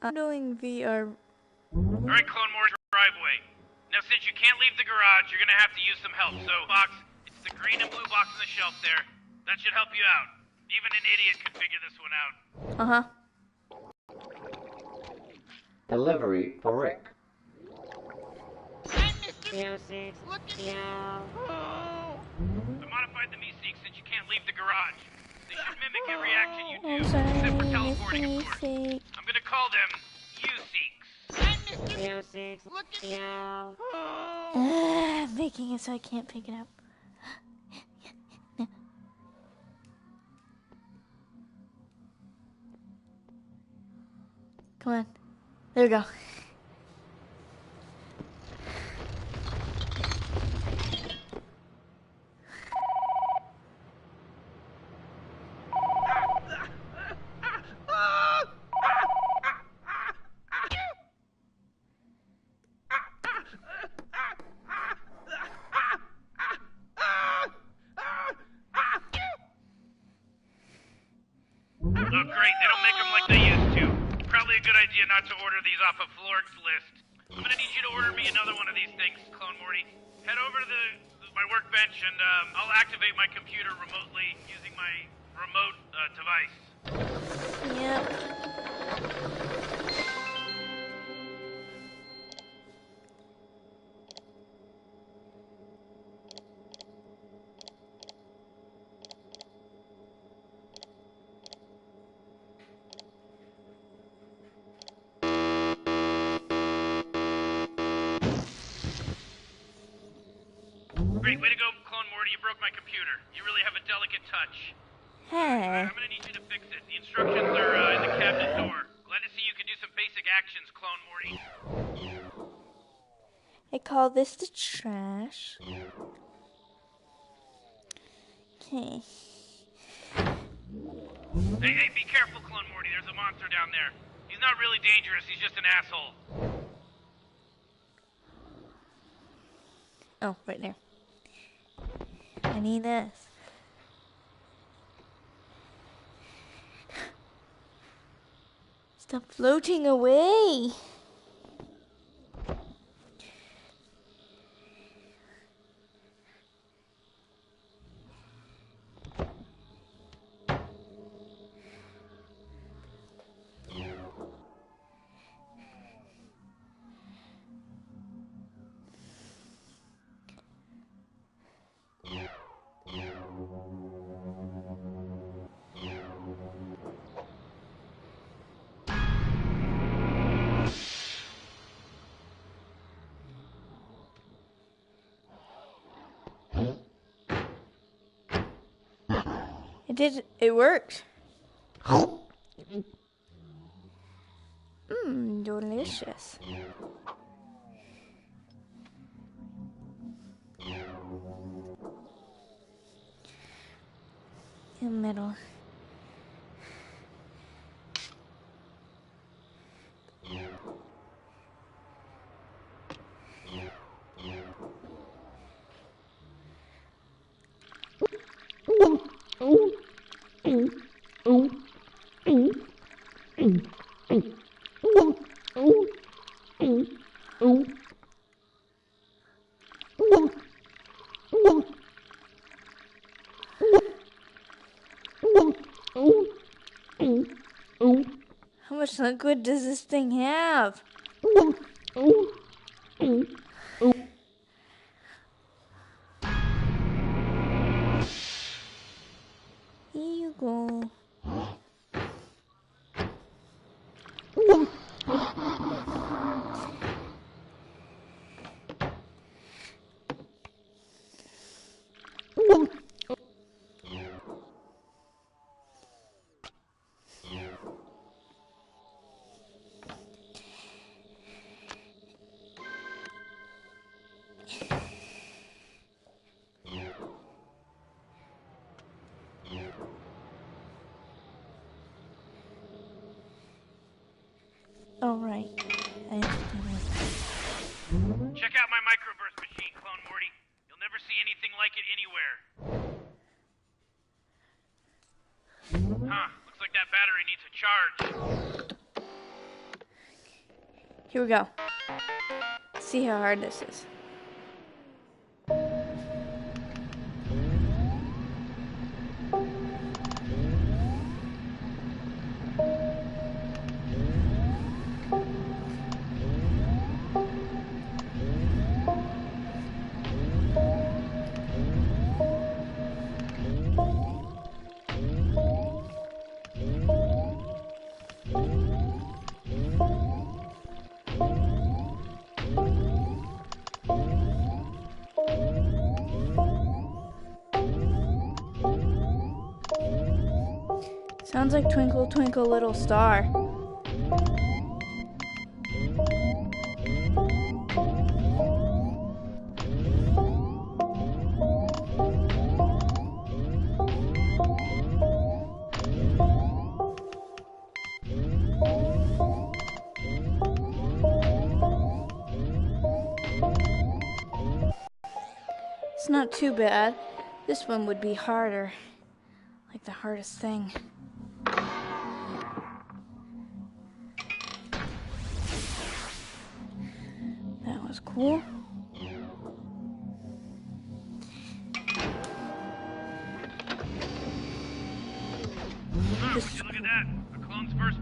I'm doing VR. Alright, Clone Morty driveway. Now, since you can't leave the garage, you're gonna have to use some help. So, box, it's the green and blue box on the shelf there. That should help you out. Even an idiot could figure this one out. Uh-huh. Delivery for Rick. Hi, Mr. Music. Look at you. I modified the Meeseeks since you can't leave the garage. They should mimic every action you do, I'm sorry, except for teleporting, of course. Meeseeks. I'm gonna call them U-Seeks. Hi, Mr. Music. Look at you. I'm making it so I can't pick it up. Come on. There we go. Oh, great. They don't make them like they used to. Probably a good idea not to order these off of Flork's list. I'm gonna need you to order me another one of these things, Clone Morty. Head over to my workbench and I'll activate my computer remotely using my remote device. Yep. Great, way to go, Clone Morty. You broke my computer. You really have a delicate touch. Hey. I'm gonna need you to fix it. The instructions are in the cabinet door. Glad to see you can do some basic actions, Clone Morty. I call this the trash. Okay. Hey, be careful, Clone Morty. There's a monster down there. He's not really dangerous. He's just an asshole. Oh, right there. I need this. Stop floating away. It worked. Delicious. In the middle. How much liquid does this thing have? Here you go. All right. Check out my microburst machine, Clone Morty. You'll never see anything like it anywhere. Huh, looks like that battery needs a charge. Here we go. Let's see how hard this is. Sounds like Twinkle Twinkle Little Star. It's not too bad. This one would be harder. Like the hardest thing. That was cool. Look at that. A clone's first.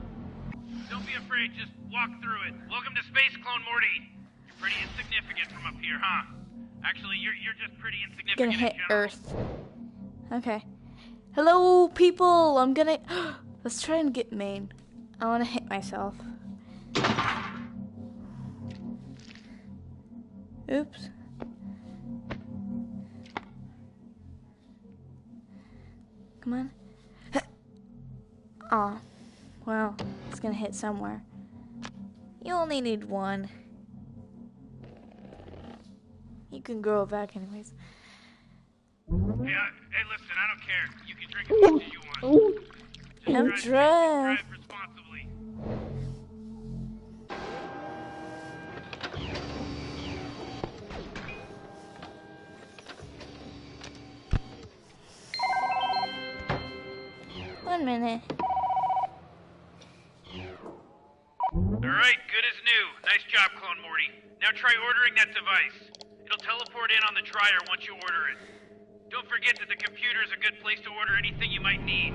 Don't be afraid, just walk through it. Welcome to space, Clone Morty. You're pretty insignificant from up here, huh? Actually, you're just pretty insignificant Gonna hit in general. Earth. Okay. Hello, people. I'm gonna. Let's try and get main. I wanna hit myself. Oops. Come on. Aw. Well, it's gonna hit somewhere. You only need one. You can grow it back anyways. Hey, listen, I don't care. You can drink as much as you want. Just I'm drive drunk. responsibly. One minute. Alright, good as new. Nice job, Clone Morty. Now try ordering that device. It'll teleport in on the dryer once you order it. Don't forget that the computer is a good place to order anything you might need.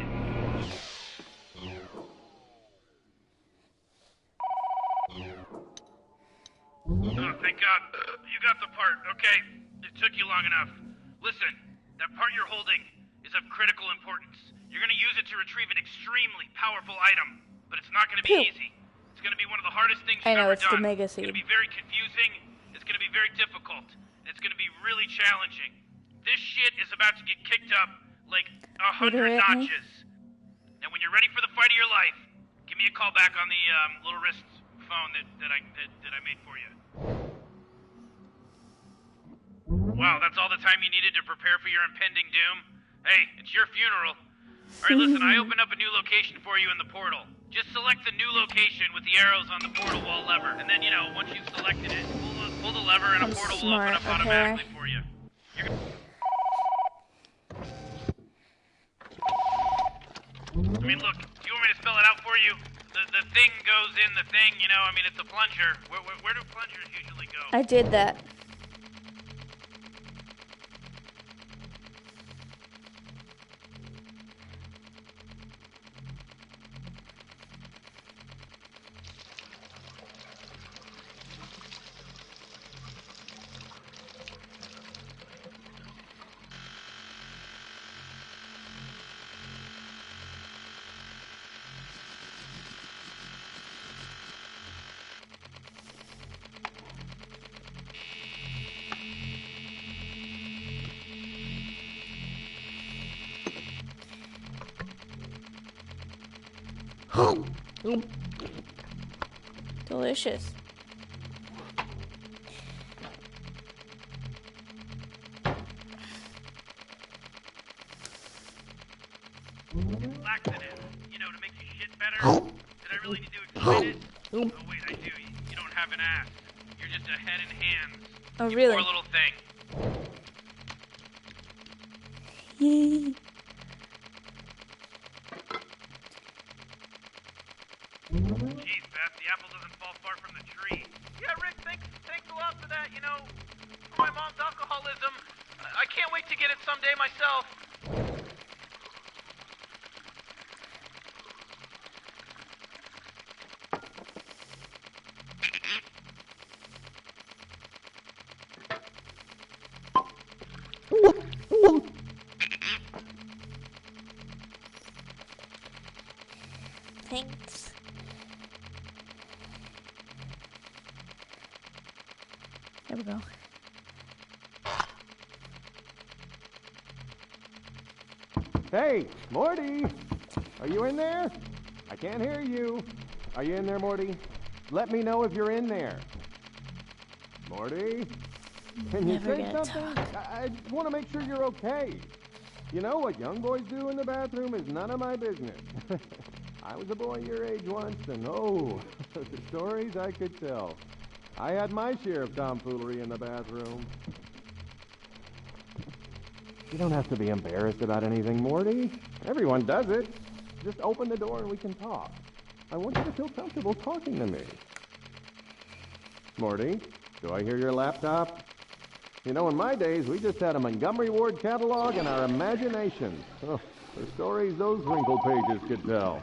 Oh, thank God. You got the part. Okay, it took you long enough. Listen, that part you're holding is of critical importance. You're gonna use it to retrieve an extremely powerful item, but it's not gonna be Phew. easy. It's gonna be one of the hardest things I you've know, ever it's the done. Mega It's gonna Seed. be very confusing. It's gonna be very difficult. And it's gonna be really challenging. This shit is about to get kicked up like 100 Literally. notches. And when you're ready for the fight of your life, give me a call back on the little wrist phone that I made for you. Wow, that's all the time you needed to prepare for your impending doom? Hey, it's your funeral. Alright, listen, I opened up a new location for you in the portal. Just select the new location with the arrows on the portal wall lever. And then, once you've selected it, pull the lever and I'm a portal will open smart, up okay. automatically for you. I mean, look, do you want me to spell it out for you? The thing goes in the thing, it's a plunger. Where do plungers usually go? I did that. Delicious. Laxative, to make you shit better. Did I really need to explain it? Oh, wait, I do. You don't have an ass. You're just a head and hands. Oh, You really? poor little thing. Jeez, Beth, the apple doesn't fall far from the tree. Yeah, Rick, thanks a lot for that. You know, for my mom's alcoholism, I can't wait to get it someday myself. Thanks. There we go. Hey, Morty! Are you in there? I can't hear you. Are you in there, Morty? Let me know if you're in there. Morty? Can you Never say gonna something? talk. I want to make sure you're okay. You know what young boys do in the bathroom is none of my business. I was a boy your age once, and oh, the stories I could tell. I had my share of tomfoolery in the bathroom. You don't have to be embarrassed about anything, Morty. Everyone does it. Just open the door and we can talk. I want you to feel comfortable talking to me. Morty, do I hear your laptop? You know, in my days, we just had a Montgomery Ward catalog and our imagination. Oh, the stories those wrinkle pages could tell.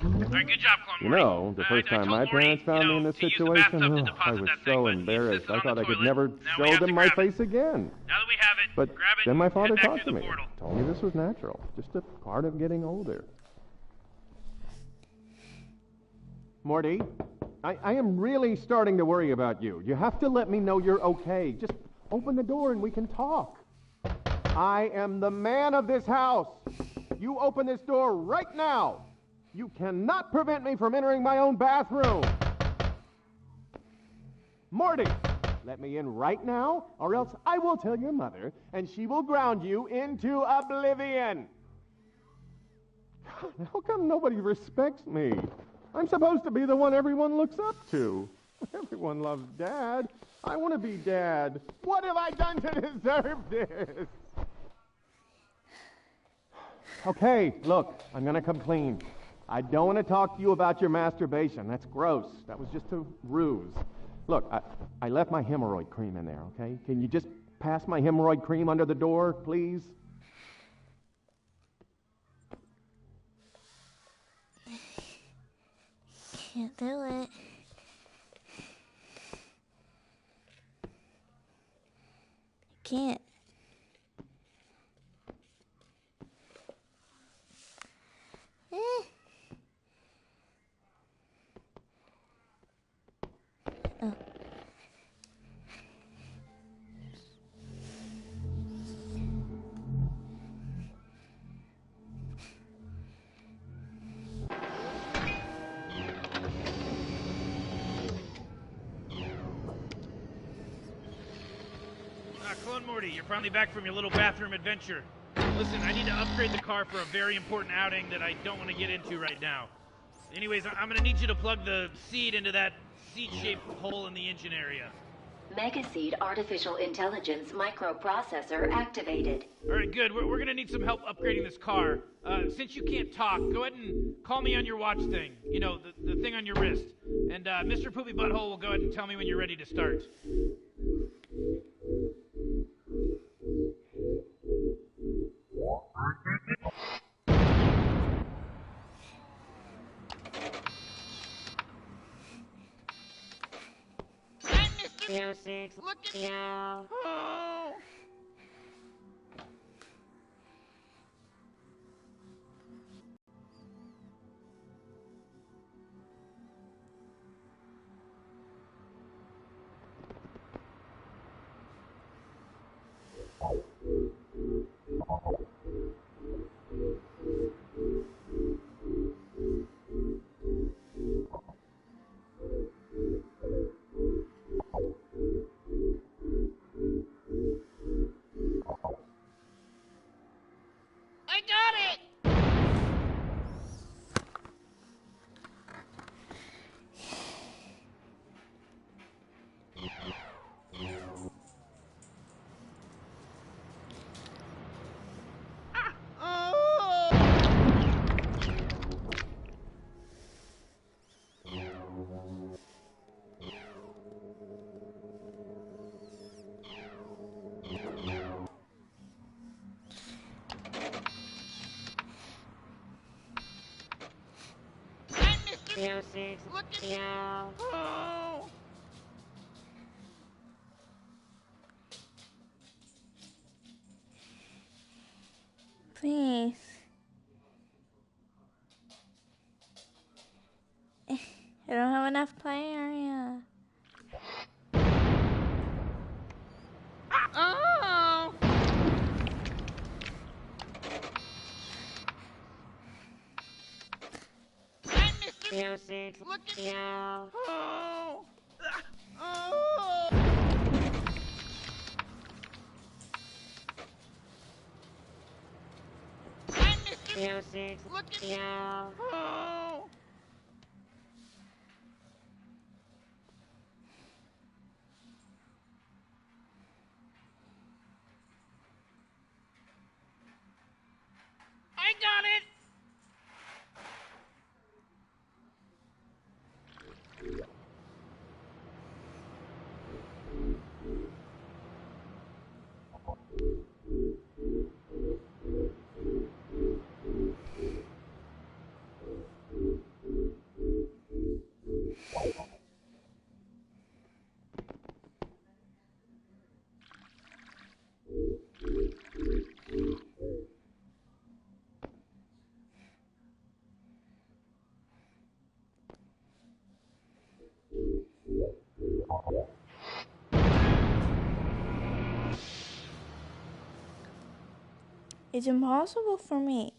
All right, good job, Clone You Morty. know, the first time my parents found me in this situation, I was so embarrassed. I thought I could never show them my face again. Now that we have it, But grab it, then my and father head back talked to through the me. portal. Told me this was natural, just a part of getting older. Morty, I am really starting to worry about you. You have to let me know you're okay. Just open the door and we can talk. I am the man of this house. You open this door right now. You cannot prevent me from entering my own bathroom. Morty, let me in right now, or else I will tell your mother, and she will ground you into oblivion. How come nobody respects me? I'm supposed to be the one everyone looks up to. Everyone loves Dad. I want to be Dad. What have I done to deserve this? Okay, look, I'm going to come clean. I don't want to talk to you about your masturbation. That's gross. That was just a ruse. Look, I left my hemorrhoid cream in there, okay? Can you just pass my hemorrhoid cream under the door, please? Can't do it. Can't. Oh. Clone Morty, you're finally back from your little bathroom adventure. Listen, I need to upgrade the car for a very important outing that I don't want to get into right now. Anyways, I'm going to need you to plug the seed into that seed-shaped hole in the engine area. Megaseed Artificial Intelligence Microprocessor activated. All right, good. We're going to need some help upgrading this car. Since you can't talk, go ahead and call me on your watch thing. You know, the thing on your wrist. And Mr. Poopy Butthole will go ahead and tell me when you're ready to start. Music. Look at you. Oh. Music. Look at you. Oh. Please. I don't have enough play area. Oh. Hi, Mr. Music. Look at you. Oh. Oh. Hi, Mr. Music. Look at you. Oh. I got it. It's impossible for me.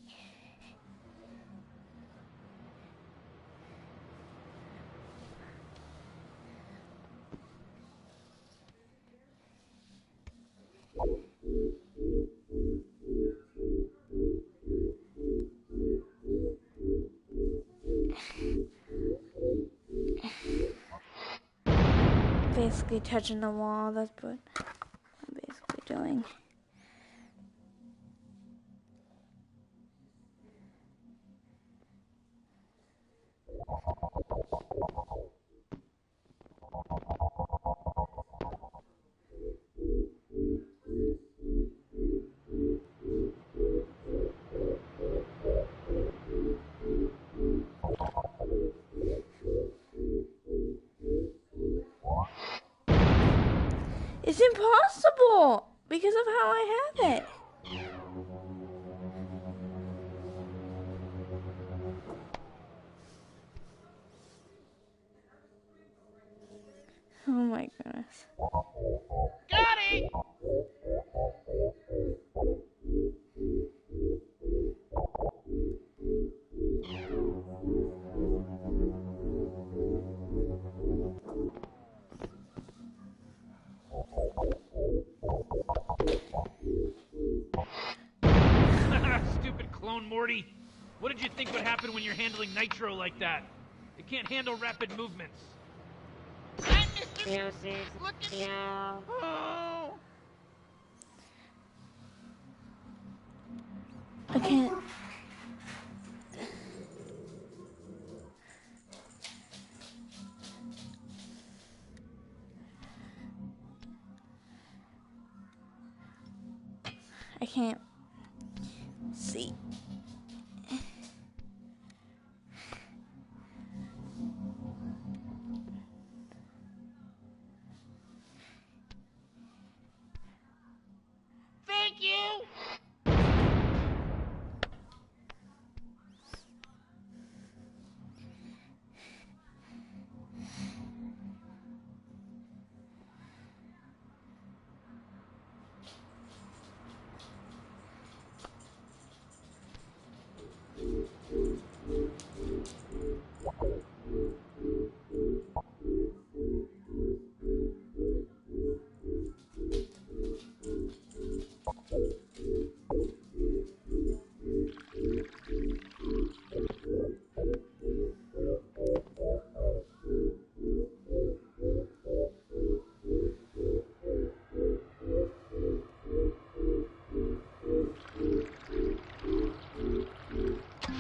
Basically touching the wall, that's what I'm basically doing. It's impossible because of how I have it. Oh my goodness. Got it. Stupid clone Morty. What did you think would happen when you're handling Nitro like that? It can't handle rapid movements. Hi, Mr. Music. Look at you. Oh. I can't. I can't see. Thank you.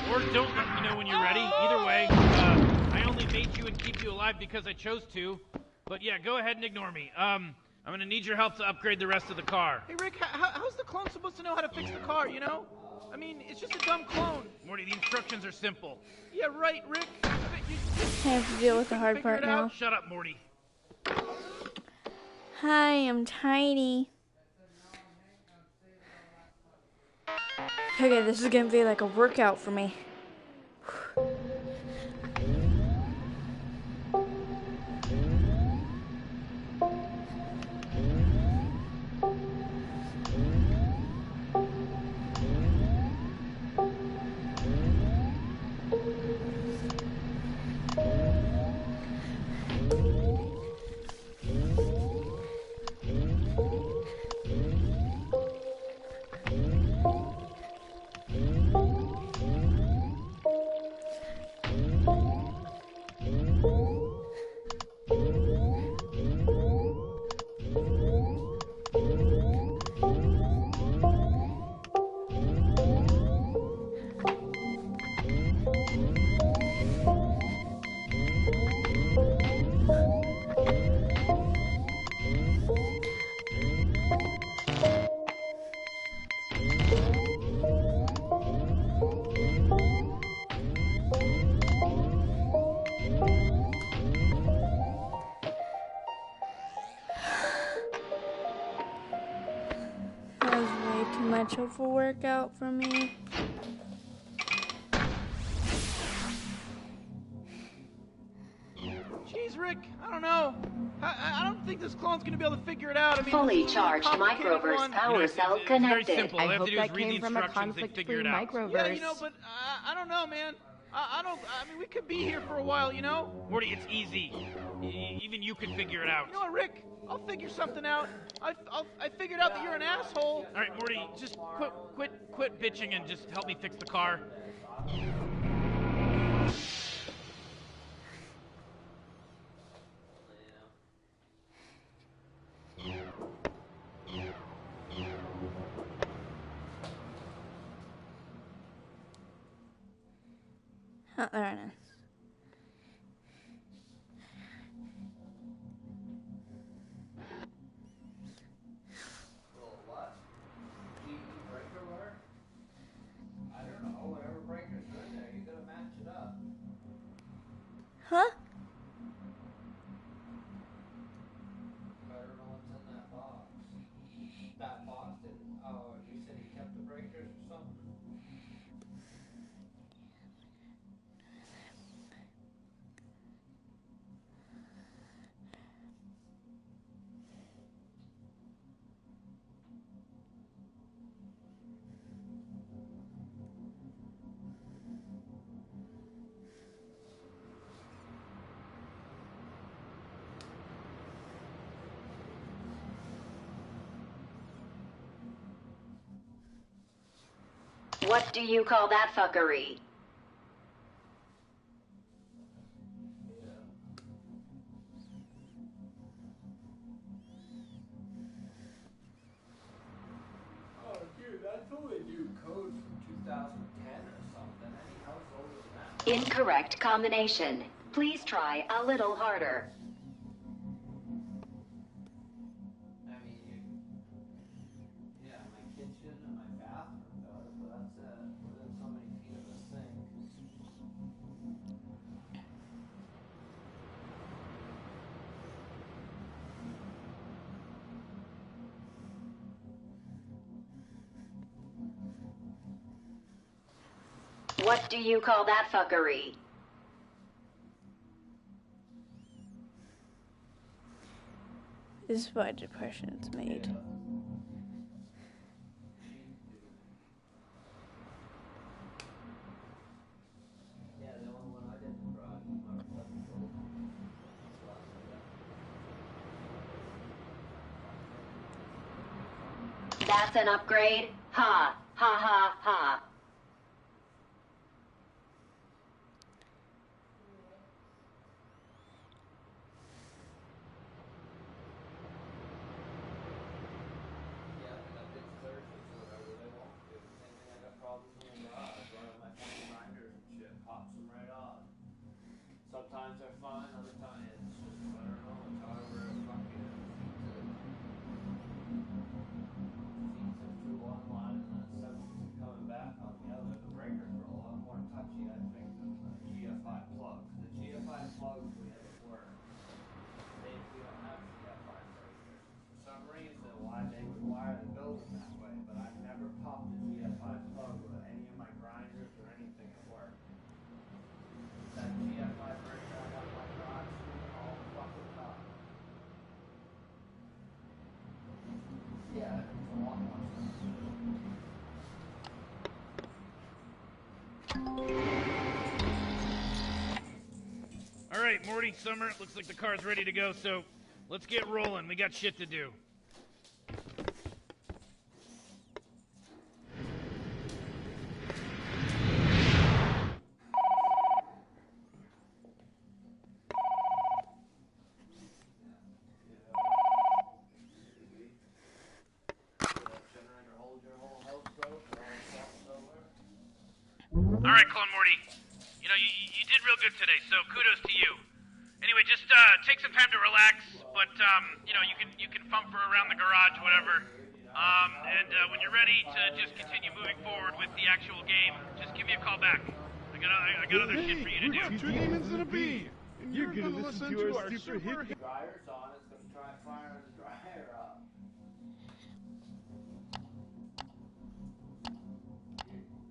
Or don't let me know when you're ready. Either way, I only made you and keep you alive because I chose to. But yeah, go ahead and ignore me. I'm gonna need your help to upgrade the rest of the car. Hey, Rick, how's the clone supposed to know how to fix the car, you know? I mean, it's just a dumb clone. Morty, the instructions are simple. Yeah, right, Rick. I bet you I have to deal with the hard figure part it now. out. Shut up, Morty. Hi, I'm tiny. Okay, this is gonna be like a workout for me. That was way too much of a workout for me. Jeez, Rick, I don't know. I don't think this clone's gonna be able to figure it out. I mean, Fully this is a charged complicated microverse one. power cell it's very connected. simple. All I they have hope to do is that read the came from a instructions and figure it conflict-free out. microverse. Yeah, you know, but I don't know, man. I mean, we could be here for a while, you know? Morty, it's easy. Even you can figure it out. You know what, Rick? I'll figure something out. I figured out that you're an asshole. All right, Morty, just quit bitching and just help me fix the car. Oh, there it is. What? Breaker work? I don't know. Whatever breakers are in there, you gotta match it up. Huh? I don't know what's in that box. That box didn't. Oh, you said he kept the breakers or something? What do you call that fuckery? Oh, dude, that's only new code from 2010 or something. Any house older than that. Incorrect combination. Please try a little harder. I mean, yeah, my kitchen and my bathroom does, but that's it. Within so many feet of the sink. What do you call that fuckery? This is why depression's made. Yeah, the only one I didn't try was my reflective. That's an upgrade? Ha, ha, ha, ha. Yeah, I got big surgeons or whatever they won't do. Same thing, I got problems in the garage, running my fucking grinders and shit, pops them right off. Sometimes they're fine, other times it's just, I don't know, it's however it fucking feeds it through one line and then sends it coming back Alright, Morty, Summer, it looks like the car's ready to go, so let's get rolling. We got shit to do. Alright, Clone Morty. You know, you did real good today, so kudos to you. Anyway, just take some time to relax, but you know, you can fumper around the garage, whatever. And when you're ready to just continue moving forward with the actual game, just give me a call back. I got other shit for you to do. Two demons and a bee. You're gonna listen to our super hit. Dryer's on, it's gonna try firing the dryer up.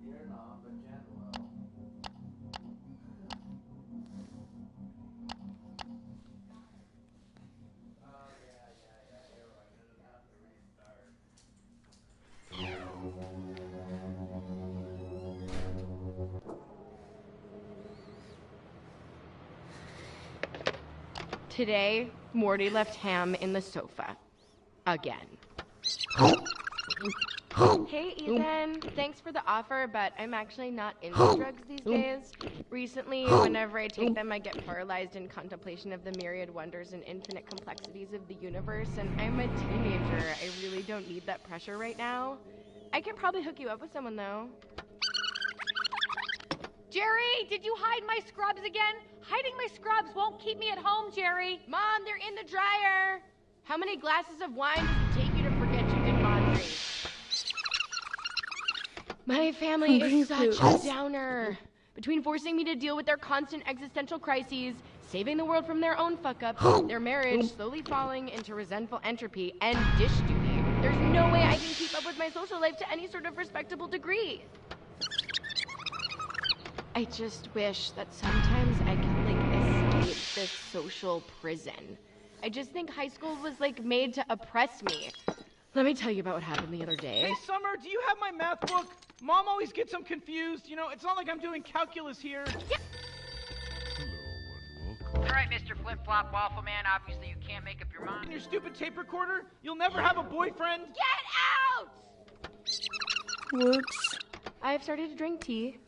You're not, but Jen will. Oh, yeah, you're right. It'll have to restart. Today, Morty left Ham in the sofa. Again. Hey, Ethan. Thanks for the offer, but I'm actually not into drugs these days. Recently, whenever I take them, I get paralyzed in contemplation of the myriad wonders and infinite complexities of the universe, and I'm a teenager. I really don't need that pressure right now. I could probably hook you up with someone, though. Jerry, did you hide my scrubs again? Hiding my scrubs won't keep me at home, Jerry. Mom, they're in the dryer. How many glasses of wine does it take you to forget you did laundry? My family is such a downer. Between forcing me to deal with their constant existential crises, saving the world from their own fuck-ups, their marriage slowly falling into resentful entropy, and dish duty, there's no way I can keep up with my social life to any sort of respectable degree. I just wish that sometimes I could, escape this social prison. I just think high school was, made to oppress me. Let me tell you about what happened the other day. Hey, Summer, do you have my math book? Mom always gets them confused. You know, it's not like I'm doing calculus here. Yeah. All right, Mr. Flip-Flop Waffle Man, obviously you can't make up your mind. And your stupid tape recorder? You'll never have a boyfriend? Get out! Whoops. I've started to drink tea.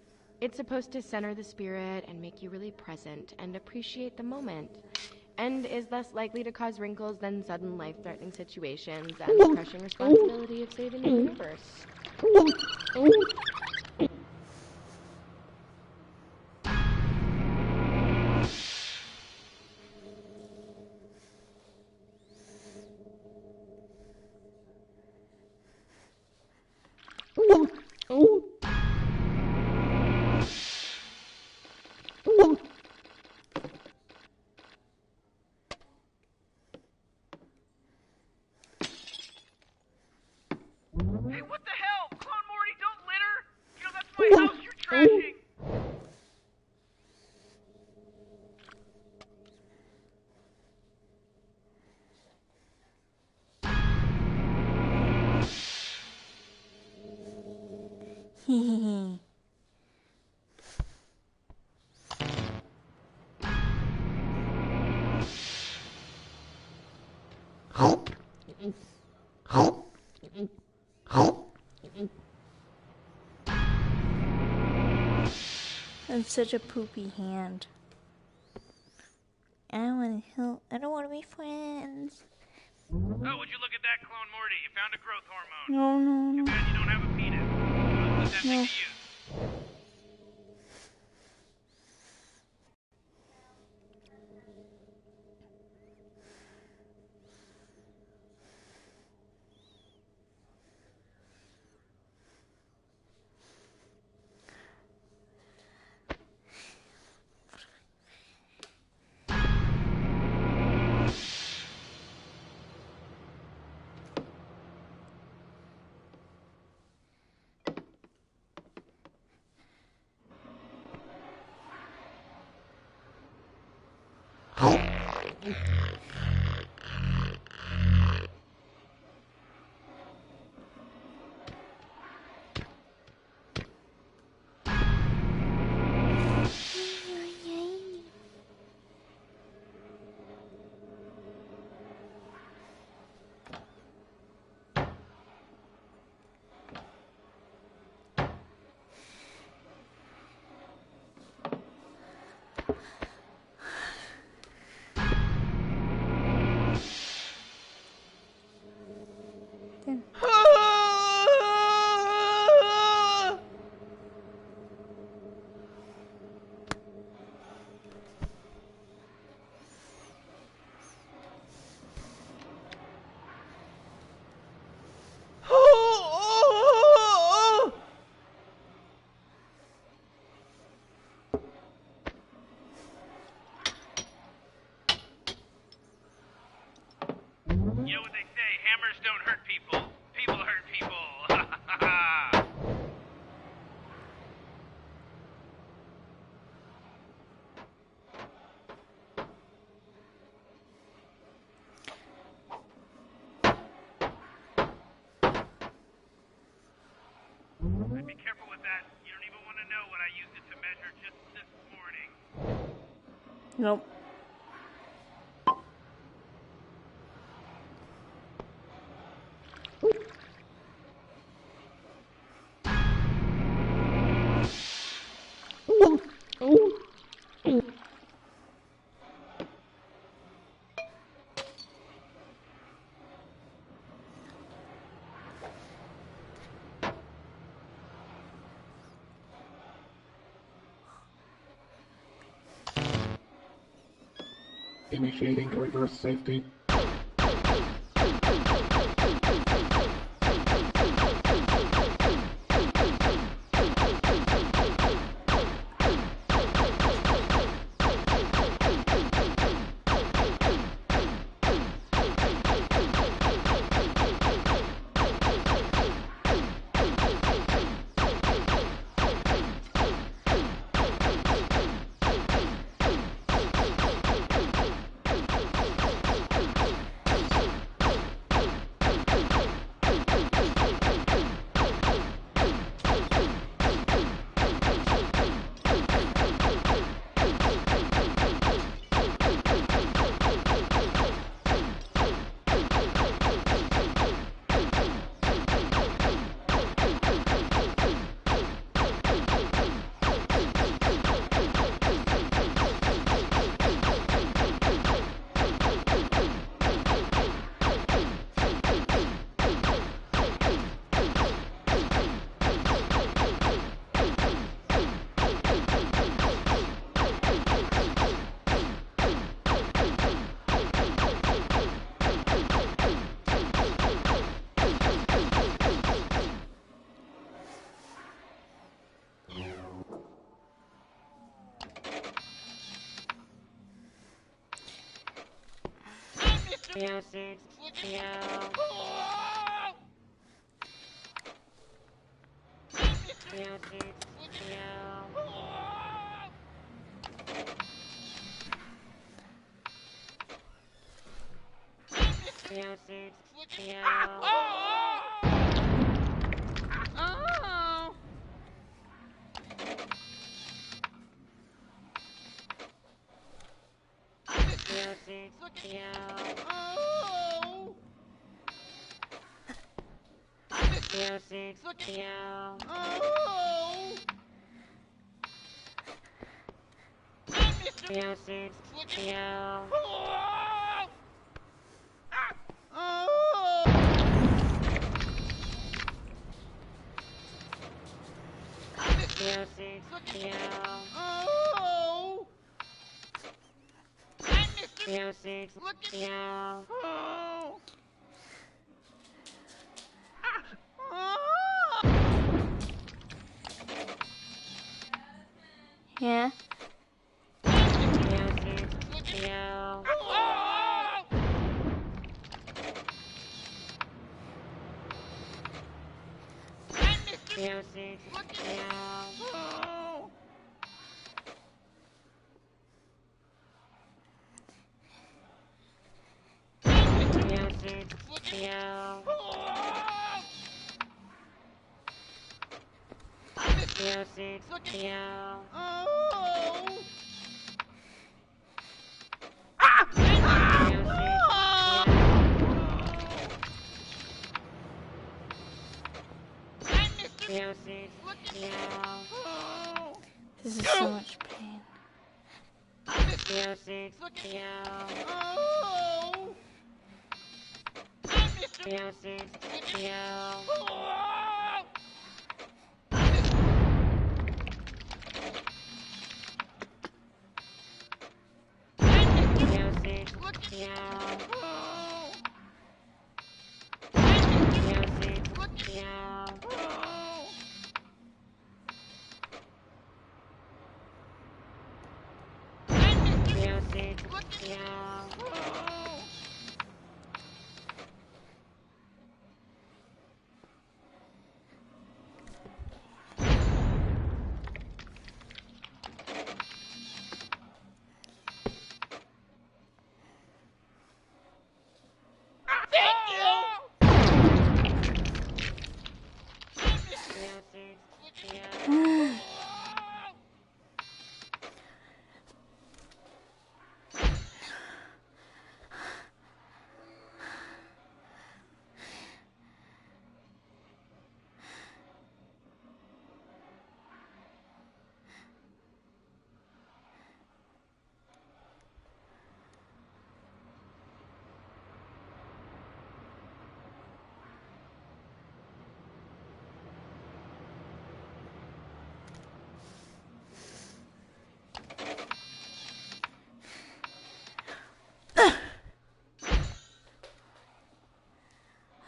It's supposed to center the spirit and make you really present and appreciate the moment, and is less likely to cause wrinkles than sudden life-threatening situations and the crushing responsibility of saving the universe. Hey, what the hell? Clone Morty, don't litter! You know, that's my house you're trashing! Hehehe. I'm such a poopy hand. I don't want to help. I don't want to be friends. Oh, would you look at that, Clone Morty? You found a growth hormone. No, no, Too no. bad you don't have a penis. What's that thing to use? Murders don't hurt people. People hurt people. Be careful with that. You don't even want to know what I used it to measure just this morning. Nope. Initiating reverse safety. Music. Yeah. This is so much pain.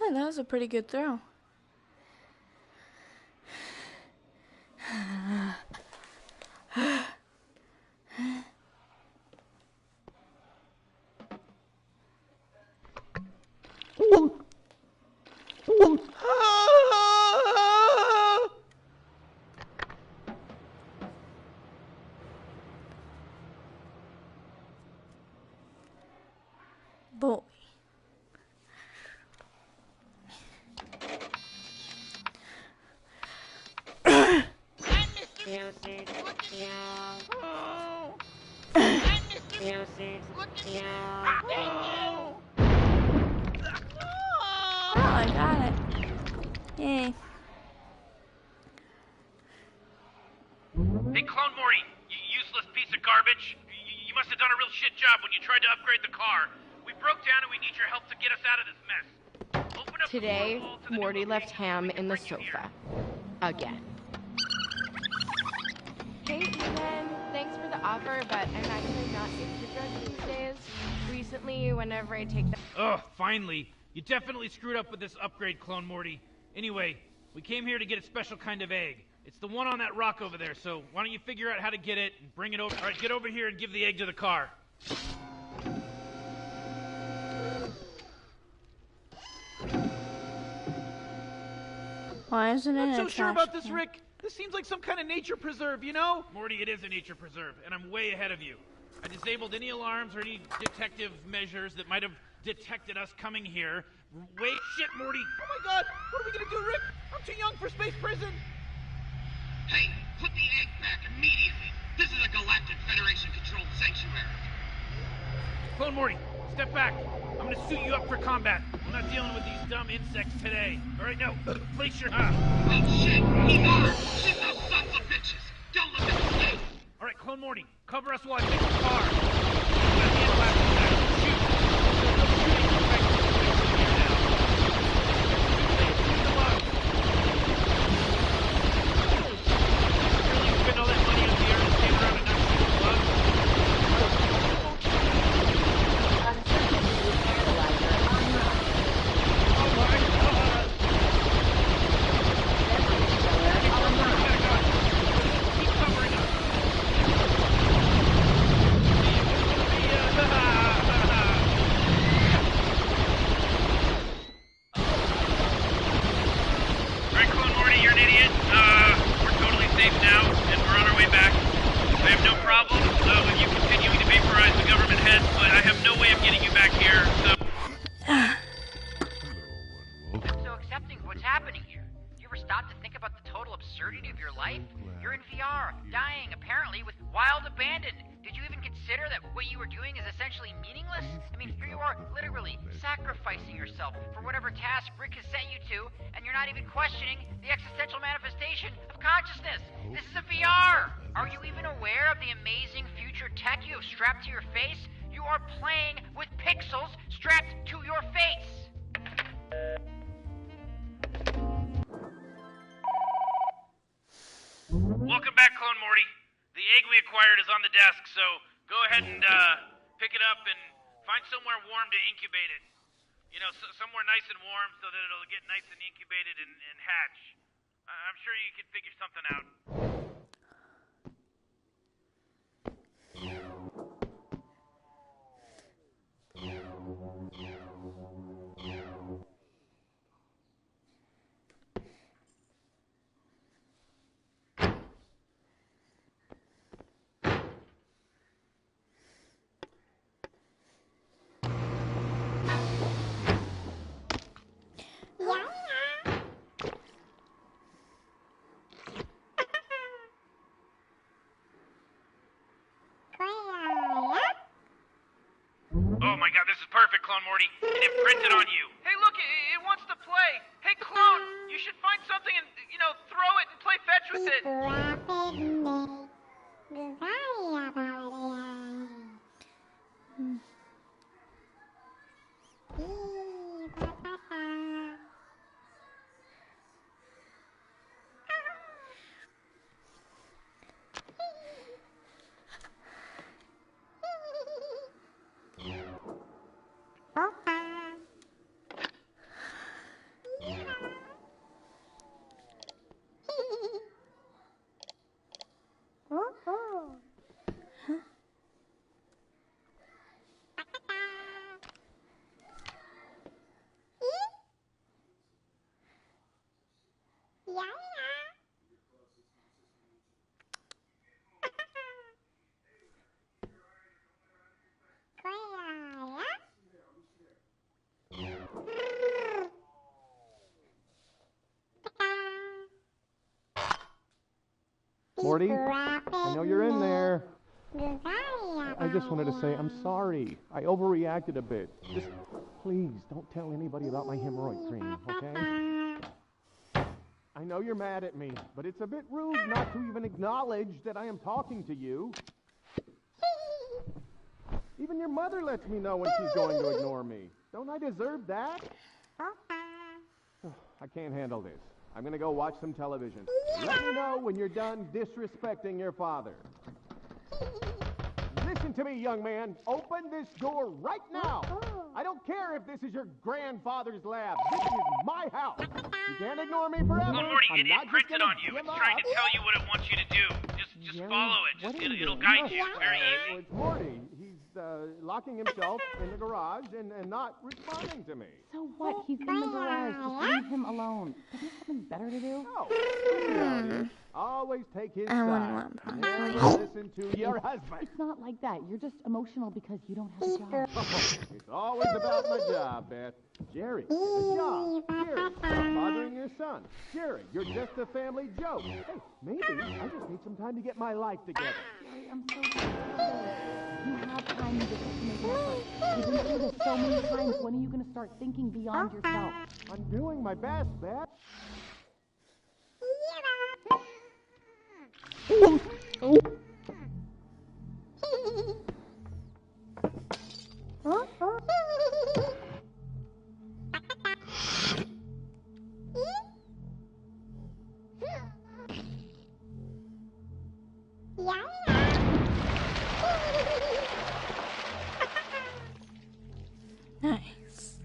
Actually, that was a pretty good throw. Boy. Oh, I got it. Yay. Hey, Clone Morty, you useless piece of garbage. You must have done a real shit job when you tried to upgrade the car. We broke down and we need your help to get us out of this mess. Open up Today, the portal to the Morty new left location Ham so we can in the bring you here. sofa. Again. Hey, Ethan. Thanks for the offer, but I'm actually not into drugs these days. Recently, whenever I take the... Ugh, finally. You definitely screwed up with this upgrade, Clone Morty. Anyway, we came here to get a special kind of egg. It's the one on that rock over there, so why don't you figure out how to get it and bring it over. Alright, get over here and give the egg to the car. Why isn't it I'm a so sure trash about this, can? Rick. This seems like some kind of nature preserve, you know? Morty, it is a nature preserve, and I'm way ahead of you. I disabled any alarms or any detective measures that might have detected us coming here. Wait, shit, Morty! Oh my god, what are we gonna do, Rick? I'm too young for space prison. Hey, put the egg back immediately. This is a Galactic Federation-controlled sanctuary. Clone Morty, step back. I'm gonna suit you up for combat. I'm not dealing with these dumb insects today. Alright, now, place your... Oh shit, he's on! Shoot those sons of bitches! Don't let them escape! Alright, Clone Morty, cover us while I fix the car. I'm gonna handle after that. Shoot! Really spend all that money on the air and stand around and not shoot the bugs? Alright, Clone Morty, you're an idiot. We're totally safe now, and we're on our way back. I have no problem with you continuing to vaporize the government heads, but I have no way of getting you back here, so... I'm so accepting of what's happening here. You ever stop to think about the total absurdity of your life? You're in VR, dying, apparently, with wild abandon. Did you even consider that what you were doing is essentially meaningless? I mean, here you are, literally, sacrificing yourself for whatever task Rick has sent you to, and you're not even questioning the existential manifestation of consciousness. This is a VR! Are you even aware of the amazing future tech you have strapped to your face? You are playing with pixels strapped to your face! Welcome back, Clone Morty. The egg we acquired is on the desk, so go ahead and pick it up and find somewhere warm to incubate it. You know, somewhere nice and warm so that it'll get nice and incubated and hatch. I'm sure you can figure something out. Oh my god, this is perfect, Clone Morty. It imprinted on you. Hey, look, it wants to play. Hey, clone, you should find something and, you know, throw it and play fetch with it. Morty, I know you're in there. I just wanted to say I'm sorry. I overreacted a bit. Just please don't tell anybody about my hemorrhoid cream, okay? I know you're mad at me, but it's a bit rude not to even acknowledge that I am talking to you. Even your mother lets me know when she's going to ignore me. Don't I deserve that? I can't handle this. I'm gonna go watch some television. Let me know when you're done disrespecting your father. Listen to me, young man. Open this door right now. I don't care if this is your grandfather's lab. This is my house. You can't ignore me forever. Clone Morty, I'm it not just imprinted gonna on you. give It's trying to up. tell you what it wants you to do. Just follow it. It'll guide you. It's very easy. It's Morty. He's locking himself in the garage and not responding to me. So what? He's in the garage. Just leave him alone. Does he have something better to do? No. Always take his side. Never listen to your husband. It's not like that. You're just emotional because you don't have a job. It's always about my job, Beth. Jerry, get a job. Jerry, stop bothering your son. Jerry, you're just a family joke. Hey, maybe I just need some time to get my life together. Jerry, I'm so sorry. You have time to make an effort. You've been through this so many times. When are you going to start thinking beyond yourself? I'm doing my best, Beth. Nice.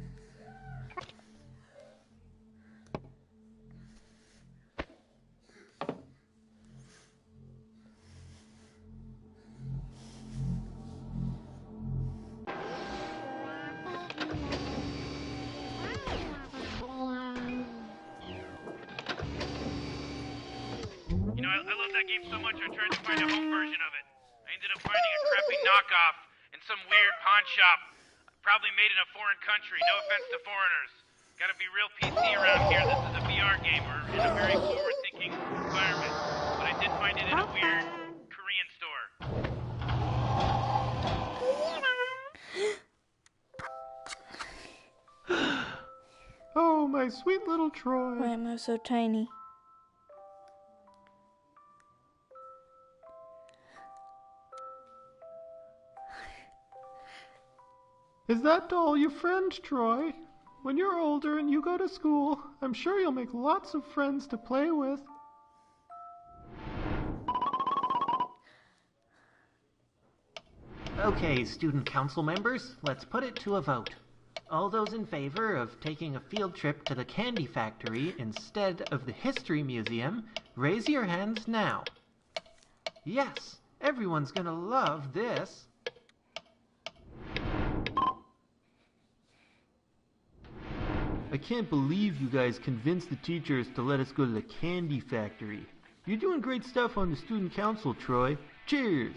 You know, I love that game so much I tried to find a home version of it. I ended up finding a crappy knockoff in some weird pawn shop, probably made in a foreign country. No offense to foreigners. Gotta be real PC around here. This is a VR game. We're in a very forward-thinking environment. But I did find it in a weird Korean store. Oh, my sweet little Troy. Why am I so tiny? Is that doll your friend, Troy? When you're older and you go to school, I'm sure you'll make lots of friends to play with. Okay, student council members, let's put it to a vote. All those in favor of taking a field trip to the candy factory instead of the history museum, raise your hands now. Yes, everyone's gonna love this. I can't believe you guys convinced the teachers to let us go to the candy factory. You're doing great stuff on the student council, Troy. Cheers!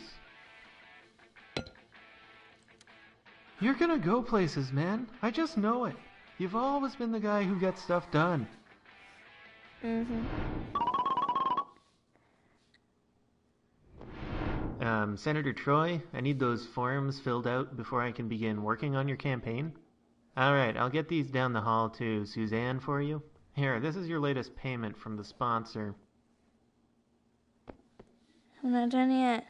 You're gonna go places, man. I just know it. You've always been the guy who gets stuff done. Senator Troy, I need those forms filled out before I can begin working on your campaign. Alright, I'll get these down the hall to Suzanne for you. Here, this is your latest payment from the sponsor. I'm not done yet.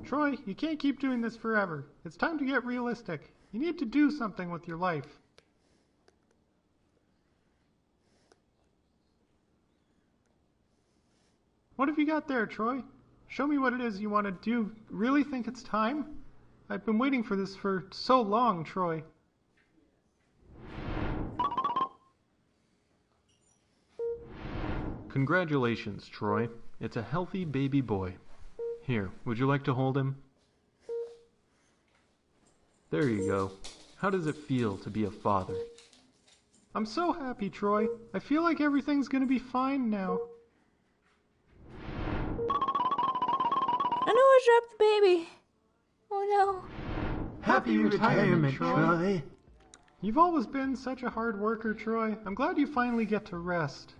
Troy, you can't keep doing this forever. It's time to get realistic. You need to do something with your life. What have you got there, Troy? Show me what it is you want to do. Really think it's time? I've been waiting for this for so long, Troy. Congratulations, Troy. It's a healthy baby boy. Here, would you like to hold him? There you go. How does it feel to be a father? I'm so happy, Troy. I feel like everything's gonna be fine now. I know I dropped the baby. Oh no. Happy retirement, Troy. You've always been such a hard worker, Troy. I'm glad you finally get to rest.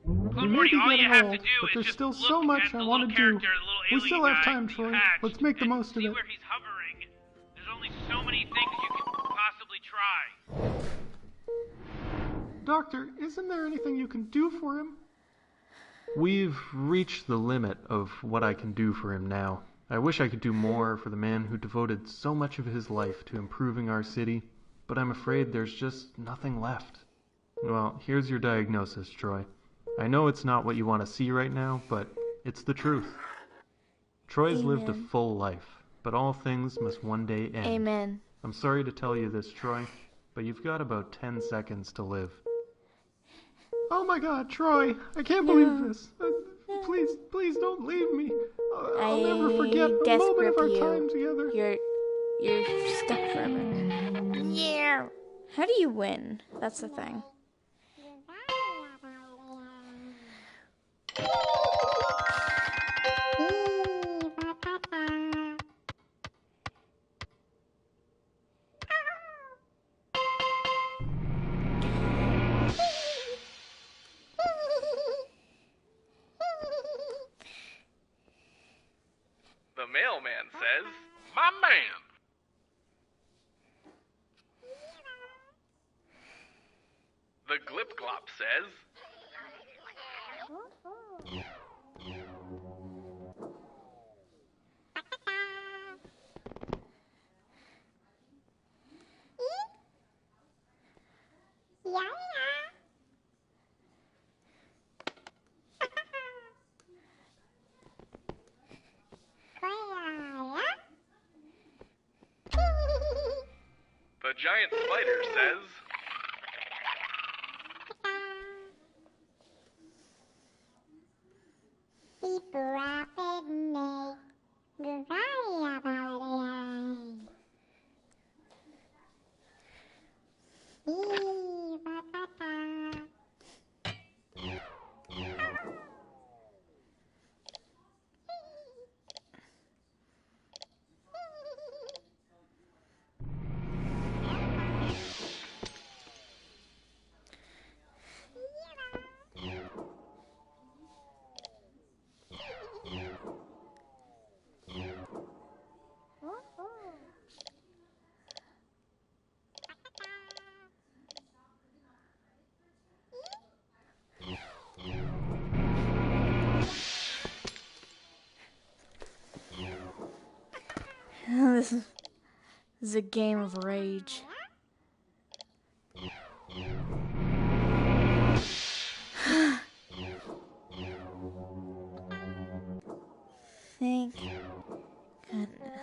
Clone Morty, all you have to do but is there's just still look so much at the I little want to do. character, the little We alien still have guy time, you Troy. hatched, Let's make the and most of see it. where he's hovering. There's only so many things you can possibly try. Doctor, isn't there anything you can do for him? We've reached the limit of what I can do for him now. I wish I could do more for the man who devoted so much of his life to improving our city, but I'm afraid there's just nothing left. Well, here's your diagnosis, Troy. I know it's not what you want to see right now, but it's the truth. Troy's lived a full life, but all things must one day end. Amen. I'm sorry to tell you this, Troy, but you've got about 10 seconds to live. Oh my God, Troy! I can't believe this. Please don't leave me. I'll never forget a moment of our time together. You're stuck forever. Yeah. How do you win? That's the thing. The mailman says, "My man." The glip glop says, the giant spider says, This is a game of rage. Thank goodness.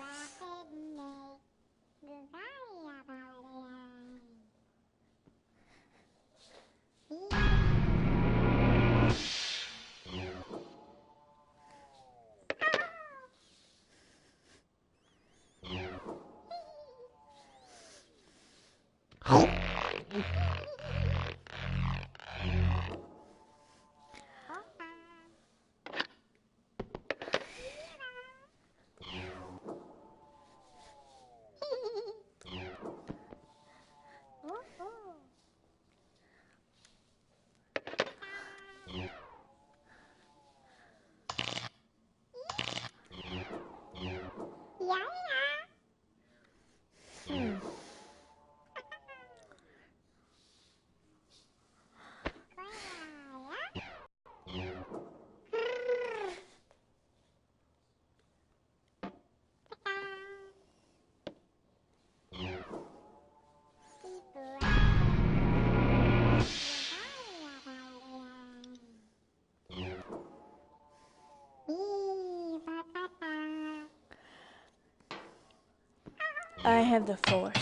I have the force.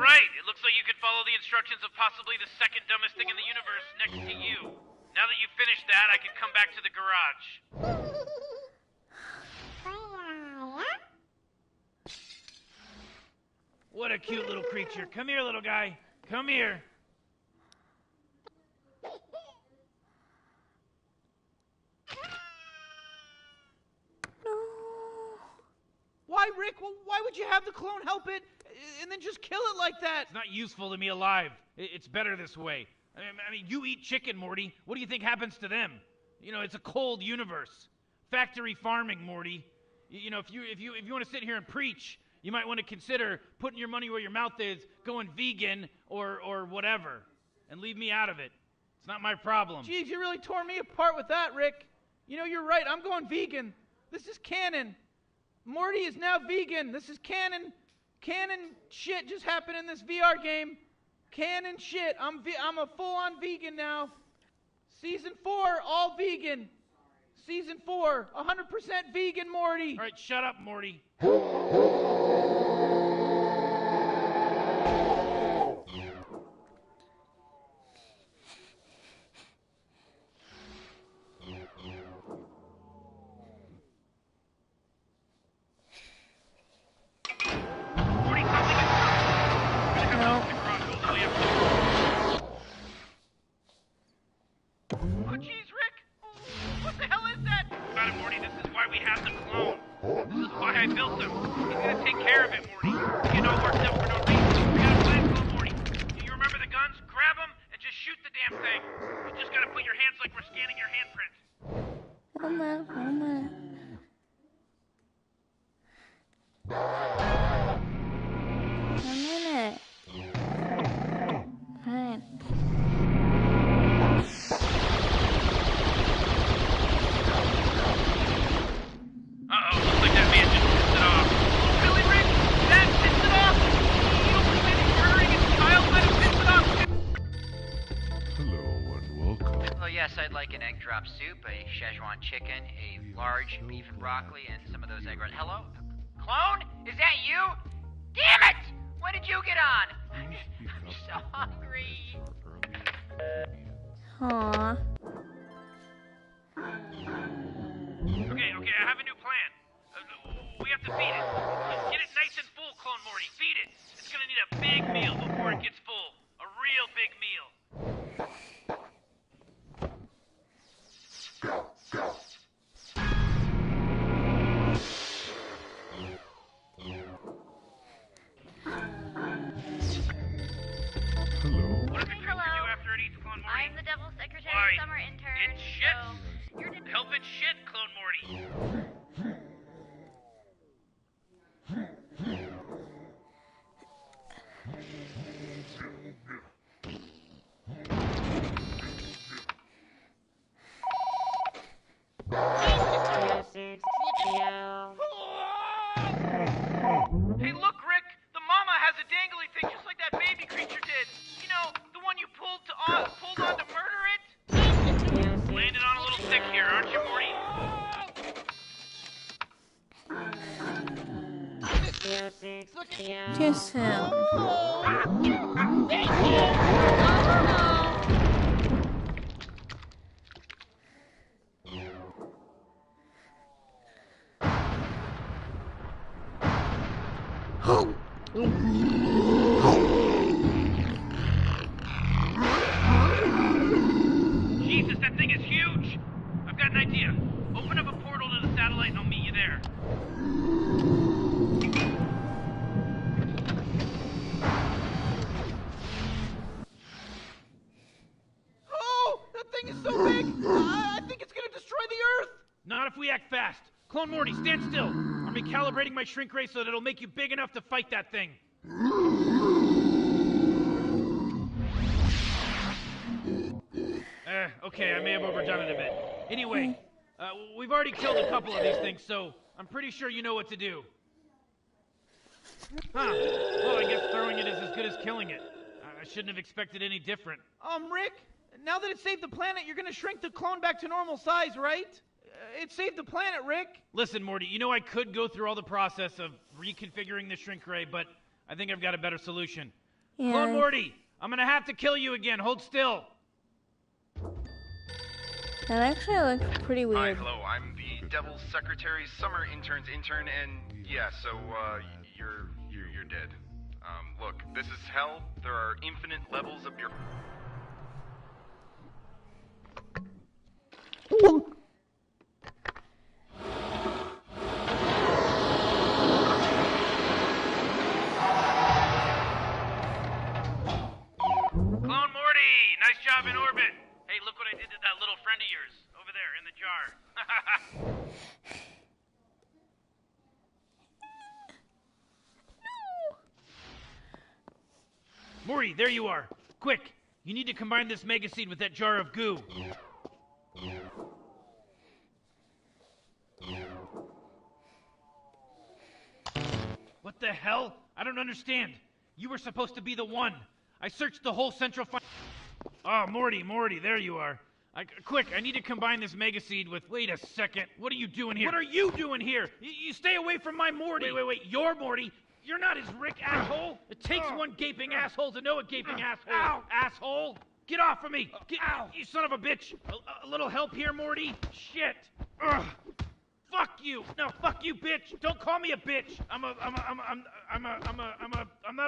right. It looks like you could follow the instructions of possibly the second dumbest thing in the universe next to you. Now that you've finished that, I can come back to the garage. What a cute little creature. Come here, little guy. Come here. Why, Rick? Well, why would you have the clone help it and then just kill it like that? It's not useful to me alive. It's better this way. I mean, you eat chicken, Morty. What do you think happens to them? You know, it's a cold universe. Factory farming, Morty. You know, if you want to sit here and preach, you might want to consider putting your money where your mouth is, going vegan or whatever, and leave me out of it. It's not my problem. Jeez, you really tore me apart with that, Rick. You know, you're right. I'm going vegan. This is canon. Morty is now vegan. This is canon. Canon shit just happened in this VR game. Canon shit. I'm a full-on vegan now. Season 4, all vegan. Season 4, 100% vegan, Morty. All right, shut up, Morty. Chicken, a large beef and broccoli, and some of those egg rolls. Hello? Clone? Is that you? Damn it! When did you get on? I'm so hungry. Aww. Okay, I have a new plan. We have to feed it. Get it nice and full, Clone Morty. Feed it. It's gonna need a big meal before it gets full. A real big meal. I'm the Devil's Secretary Summer Intern. It's shit. So you're help it shit, Clone Morty. Hey, look, Rick. The mama has a dangly thing just like that baby creature did. You know, the one you pulled on to murder it? Landed on a little thick here, aren't you, Morty? Too soon. Jesus, that thing is huge! I've got an idea. Open up a portal to the satellite and I'll meet you there. Oh! That thing is so big! I think it's gonna destroy the Earth! Not if we act fast. Clone Morty, stand still. I'm recalibrating my shrink ray so that it'll make you big enough to fight that thing. Okay, I may have overdone it a bit. Anyway, we've already killed a couple of these things, so I'm pretty sure you know what to do. Huh. Well, I guess throwing it is as good as killing it. I shouldn't have expected any different. Rick, now that it saved the planet, you're gonna shrink the clone back to normal size, right? It saved the planet, Rick. Listen, Morty, you know I could go through all the process of reconfiguring the shrink ray, but I think I've got a better solution. Yeah. Clone Morty, I'm gonna have to kill you again. Hold still. That actually looks pretty weird. Hi, hello. I'm the Devil's Secretary's summer intern's intern, and yeah, so you're dead. Look, this is hell. There are infinite levels of your. Clone Morty, nice job in orbit. Hey, look what I did to that little friend of yours over there in the jar. Morty, there you are. Quick, you need to combine this mega seed with that jar of goo. What the hell? I don't understand. You were supposed to be the one. I searched the whole central Oh, Morty, there you are. Quick, I need to combine this mega seed with... Wait a second. What are you doing here? What are you doing here? You stay away from my Morty. Wait. You're Morty. You're not his Rick, asshole. It takes one gaping asshole to know a gaping asshole. Ow. Asshole. Get off of me. Ow. You son of a bitch. A little help here, Morty? Shit. Ugh. Fuck you. No, fuck you, bitch. Don't call me a bitch. I'm not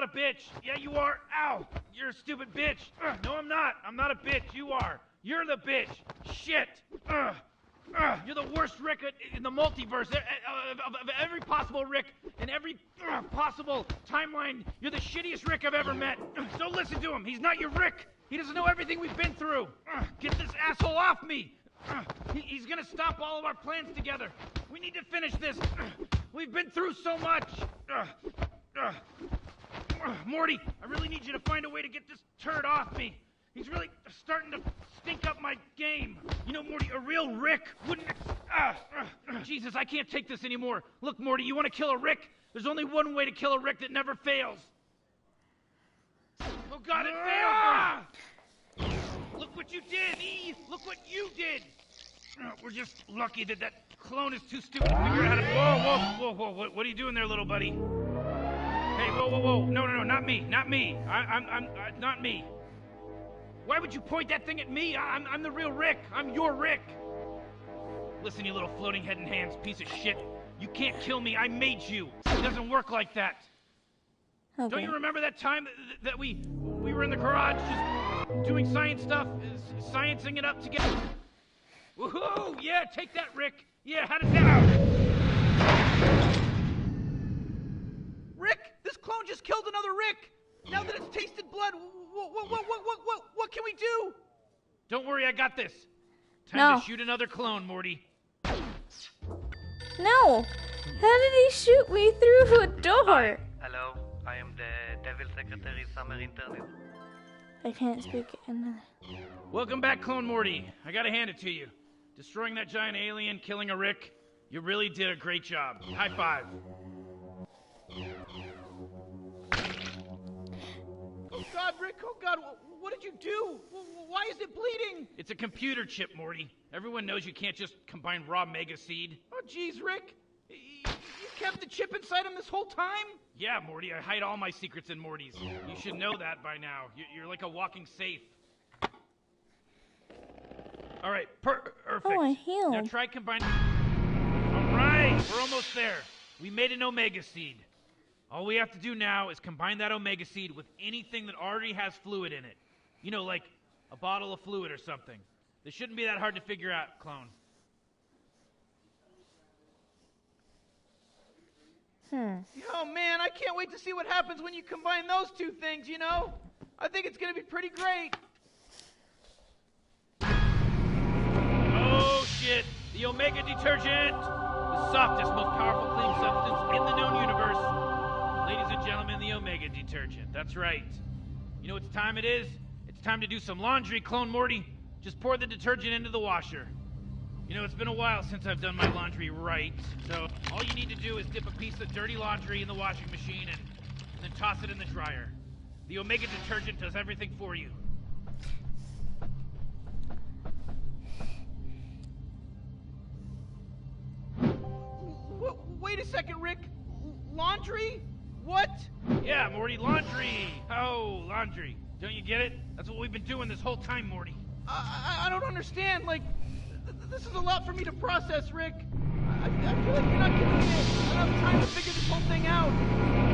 a bitch. Yeah, you are. Ow. You're a stupid bitch. No, I'm not. I'm not a bitch. You are. You're the bitch. Shit. You're the worst Rick in the multiverse. Of every possible Rick in every possible timeline, you're the shittiest Rick I've ever met. Don't listen to him. He's not your Rick. He doesn't know everything we've been through. Get this asshole off me. He's gonna stop all of our plans together. We need to finish this. We've been through so much. Morty, I really need you to find a way to get this turd off me. He's really starting to stink up my game. You know, Morty, a real Rick wouldn't... Jesus, I can't take this anymore. Look, Morty, you want to kill a Rick? There's only one way to kill a Rick that never fails. Oh, God, it failed! Look what you did! Look what you did! We're just lucky that clone is too stupid to figure out how to... Whoa. What are you doing there, little buddy? Hey, whoa. No, not me. I'm not me. Why would you point that thing at me? I'm the real Rick. I'm your Rick. Listen, you little floating head and hands piece of shit. You can't kill me. I made you. It doesn't work like that. Okay. Don't you remember that time that we were in the garage just doing science stuff, sciencing it up together? Woohoo! Yeah, take that, Rick. Yeah, how did that... Rick, this clone just killed another Rick. Now that it's tasted blood, what can we do? Don't worry, I got this. Time to shoot another clone, Morty. No! How did he shoot me through a door? Hello, I am the Devil Secretary Summer Intern. I can't speak in Welcome back, Clone Morty. I gotta hand it to you. Destroying that giant alien, killing a Rick, you really did a great job. High five. Oh God, Rick, oh God, what did you do? Why is it bleeding? It's a computer chip, Morty. Everyone knows you can't just combine raw mega seed. Oh geez, Rick. You kept the chip inside him this whole time? Yeah, Morty, I hide all my secrets in Morty's. You should know that by now. You're like a walking safe. Alright, perfect. Oh, I healed. Now try combining... Alright, we're almost there. We made an Omega Seed. All we have to do now is combine that Omega Seed with anything that already has fluid in it. You know, like a bottle of fluid or something. This shouldn't be that hard to figure out, Clone. Oh man, I can't wait to see what happens when you combine those two things, you know? I think it's gonna be pretty great. Oh shit, the Omega Detergent! The softest, most powerful cleaning substance in the known universe. Ladies and gentlemen, the Omega Detergent. That's right. You know what time it is? It's time to do some laundry, Clone Morty. Just pour the detergent into the washer. You know, it's been a while since I've done my laundry right, so all you need to do is dip a piece of dirty laundry in the washing machine and then toss it in the dryer. The Omega Detergent does everything for you. Wait a second, Rick. Laundry? What? Yeah, Morty, laundry. Oh, laundry. Don't you get it? That's what we've been doing this whole time, Morty. I don't understand. Like, this is a lot for me to process, Rick. I feel like you're not giving me enough time to figure this whole thing out.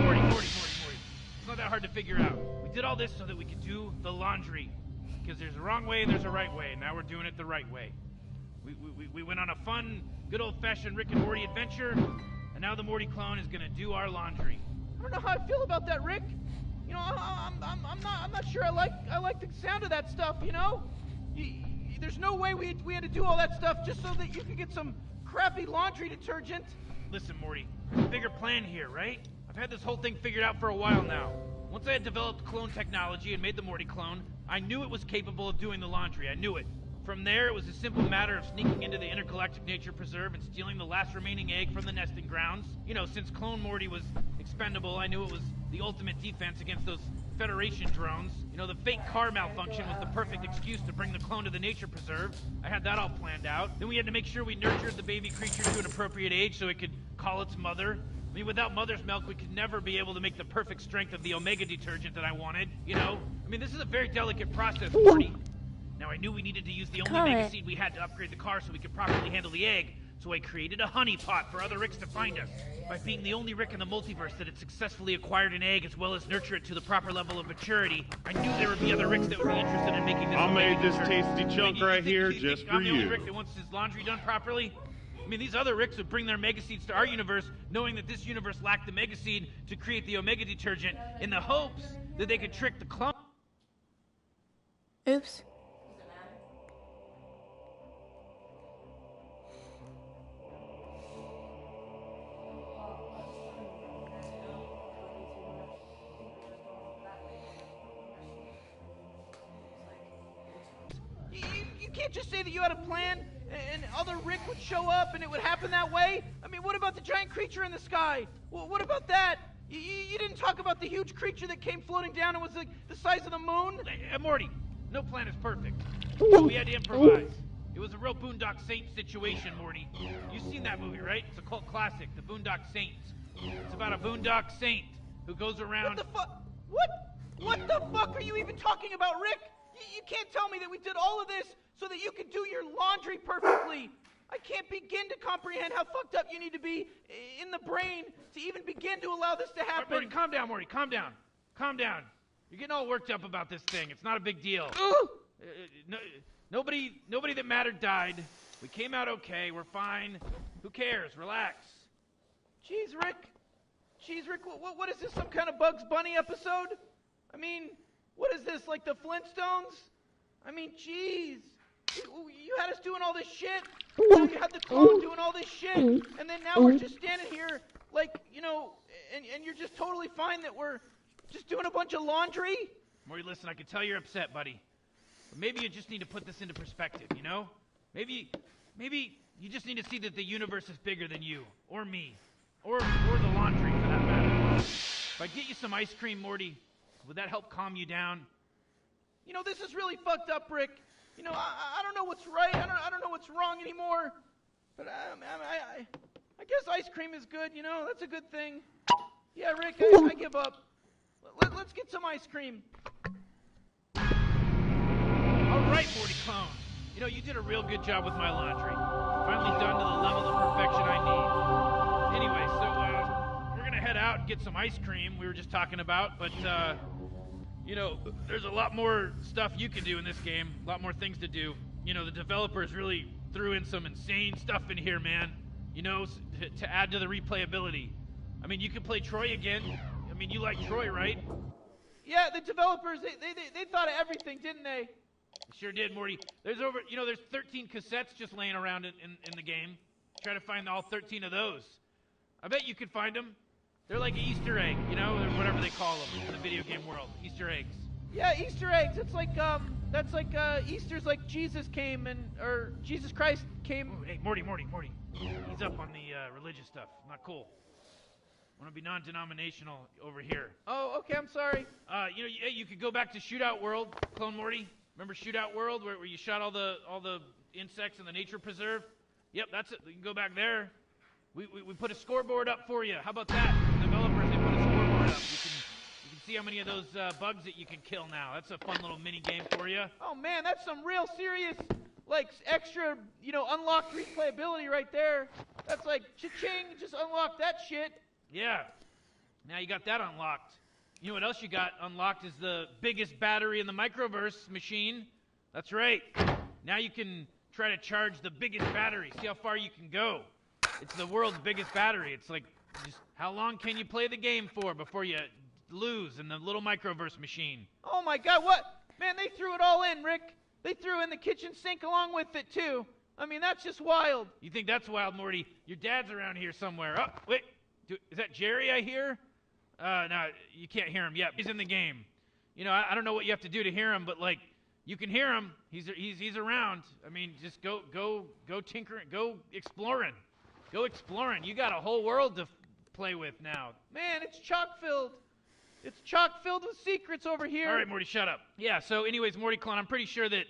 Morty. It's not that hard to figure out. We did all this so that we could do the laundry. Because there's a wrong way and there's a right way, and now we're doing it the right way. We went on a fun, good old-fashioned Rick and Morty adventure, and now the Morty clone is gonna do our laundry. I don't know how I feel about that, Rick. You know, I'm not sure I like the sound of that stuff. You know, there's no way we had to do all that stuff just so that you could get some crappy laundry detergent. Listen, Morty, there's a bigger plan here, right? I've had this whole thing figured out for a while now. Once I had developed clone technology and made the Morty clone, I knew it was capable of doing the laundry. I knew it. From there, it was a simple matter of sneaking into the intergalactic nature preserve and stealing the last remaining egg from the nesting grounds. You know, since Clone Morty was expendable, I knew it was the ultimate defense against those Federation drones. You know, the fake car malfunction was the perfect excuse to bring the clone to the nature preserve. I had that all planned out. Then we had to make sure we nurtured the baby creature to an appropriate age so it could call its mother. I mean, without mother's milk, we could never be able to make the perfect strength of the Omega detergent that I wanted, you know? I mean, this is a very delicate process, Morty. Now, I knew we needed to use the only mega seed we had to upgrade the car so we could properly handle the egg, so I created a honeypot for other Ricks to find us. By being the only Rick in the multiverse that had successfully acquired an egg as well as nurture it to the proper level of maturity, I knew there would be other Ricks that would be interested in making this I made this detergent. tasty chunk right here just for I'm the only you. Rick that wants his laundry done properly? I mean, these other Ricks would bring their mega seeds to our universe, knowing that this universe lacked the mega seed to create the Omega detergent, in the hopes that they could trick the clone. Oops. You can't just say that you had a plan and other Rick would show up and it would happen that way. I mean, what about the giant creature in the sky? Well, what about that? You didn't talk about the huge creature that came floating down and was like the size of the moon? Morty, no plan is perfect. So we had to improvise. It was a real Boondock Saints situation, Morty. You've seen that movie, right? It's a cult classic, The Boondock Saints. It's about a Boondock Saint who goes around... What the fuck? What the fuck are you even talking about, Rick? You can't tell me that we did all of this so that you could do your laundry perfectly. I can't begin to comprehend how fucked up you need to be in the brain to even begin to allow this to happen. Morty, calm down, Morty. Calm down. Calm down. You're getting all worked up about this thing. It's not a big deal. Nobody that mattered died. We came out okay. We're fine. Who cares? Relax. Jeez, Rick. What is this, some kind of Bugs Bunny episode? I mean, what is this, like the Flintstones? I mean, jeez. You had us doing all this shit. You had the clone doing all this shit. And then now we're just standing here, like, you know, and you're just totally fine that we're just doing a bunch of laundry? Morty, listen, I can tell you're upset, buddy. But maybe you just need to put this into perspective, you know? Maybe you just need to see that the universe is bigger than you, or me, or the laundry, for that matter. If I get you some ice cream, Morty, would that help calm you down? You know, this is really fucked up, Rick. You know, I don't know what's right. I don't know what's wrong anymore. But I guess ice cream is good, you know? That's a good thing. Yeah, Rick, I give up. Let's get some ice cream. All right, Morty Clone. You know, you did a real good job with my laundry. Finally done to the level of perfection I need. Anyway, so we're gonna head out and get some ice cream we were just talking about, but you know, there's a lot more stuff you can do in this game, a lot more things to do. You know, the developers really threw in some insane stuff in here, man. You know, to add to the replayability. I mean, you can play Troy again. I mean, you like Troy, right? Yeah, the developers, they thought of everything, didn't they? They sure did, Morty. There's 13 cassettes just laying around in the game. Try to find all 13 of those. I bet you could find them. They're like an Easter egg, you know, or whatever they call them in the video game world. Easter eggs. Yeah, Easter eggs. It's like, that's like, Easter's like Jesus came or Jesus Christ came. Ooh, hey, Morty. He's up on the religious stuff. Not cool. I want to be non-denominational over here. Oh, okay, I'm sorry. You know, you could go back to Shootout World, Clone Morty. Remember Shootout World where you shot all the insects in the nature preserve? Yep, that's it. You can go back there. We put a scoreboard up for you. How about that? The developers, they put a scoreboard see how many of those bugs that you can kill now. That's a fun little mini game for you. Oh man, that's some real serious, like, extra, unlocked replayability right there. That's like, cha-ching, just unlock that shit. Yeah. Now you got that unlocked. You know what else you got unlocked is the biggest battery in the microverse machine. That's right. Now you can try to charge the biggest battery. See how far you can go. It's the world's biggest battery. It's like, just how long can you play the game for before you lose in the little microverse machine? Oh my god, what? Man, they threw it all in, Rick. They threw in the kitchen sink along with it, too. I mean, that's just wild. You think that's wild, Morty? Your dad's around here somewhere. Oh, wait. Is that Jerry I hear? No, you can't hear him yet. He's in the game. I don't know what you have to do to hear him, but, like, you can hear him. He's around. I mean, just go tinkering, go exploring. Go exploring. You got a whole world to play with now. Man, it's chock-filled. It's chock-filled with secrets over here. All right, Morty, shut up. Yeah, so anyways, Morty Clone, I'm pretty sure that,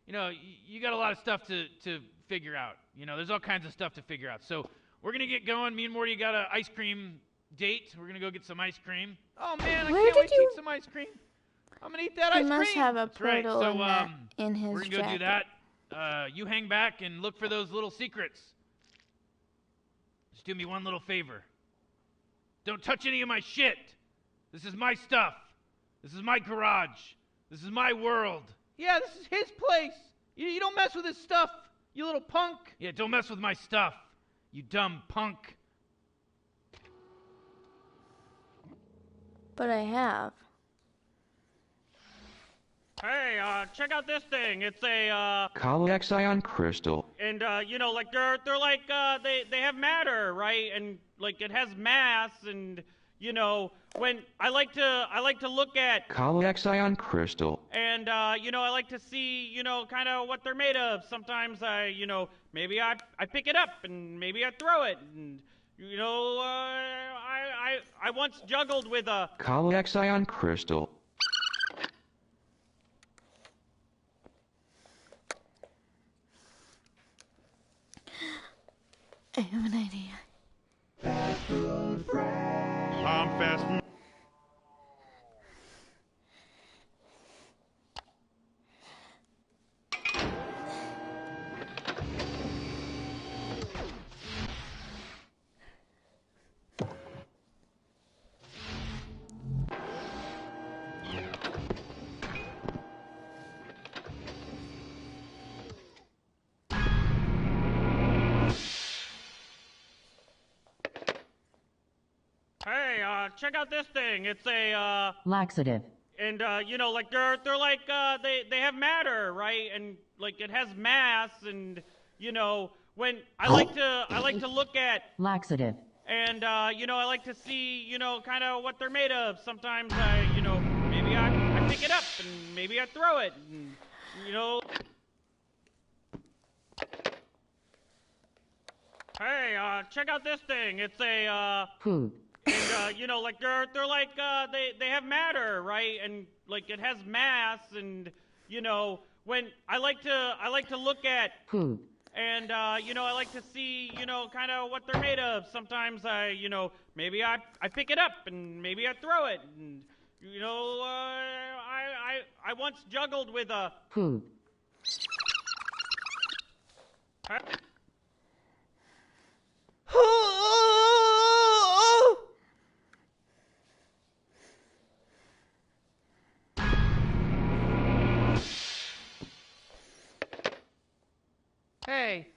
you got a lot of stuff to figure out. There's all kinds of stuff to figure out. So we're going to get going. Me and Morty got an ice cream date. We're going to go get some ice cream. Oh, man, I can't wait to eat some ice cream. I'm going to eat that ice cream. He must have a That's right. portal So, in his we're going to go do jacket. that. You hang back and look for those little secrets. Just do me one little favor. Don't touch any of my shit. This is my stuff. This is my garage. This is my world. Yeah, this is his place. You don't mess with his stuff, you little punk. Yeah, don't mess with my stuff, you dumb punk. But I have. Hey, check out this thing. It's a, Colixion crystal. And, like, they're like, they have matter, right? And, like, it has mass, and, when I like to look at Colixion crystal. And, I like to see, kind of what they're made of. Sometimes maybe I pick it up and maybe I throw it. And, I once juggled with a Colixion crystal. I have an idea. Fast food friend. I'm fast food. Hey, check out this thing. It's a, Laxative. And, like, they're like, they have matter, right? And, like, it has mass, and, when I like to look at Laxative. And, I like to see, kind of what they're made of. Sometimes maybe I pick it up and maybe I throw it. And, Hey, check out this thing. It's a, Food. And, like, they're like, they have matter, right? And, like, it has mass, and, when I like to look at Food. And, I like to see, kind of what they're made of. Sometimes maybe I pick it up and maybe I throw it. And, I once juggled with a Food. Hey,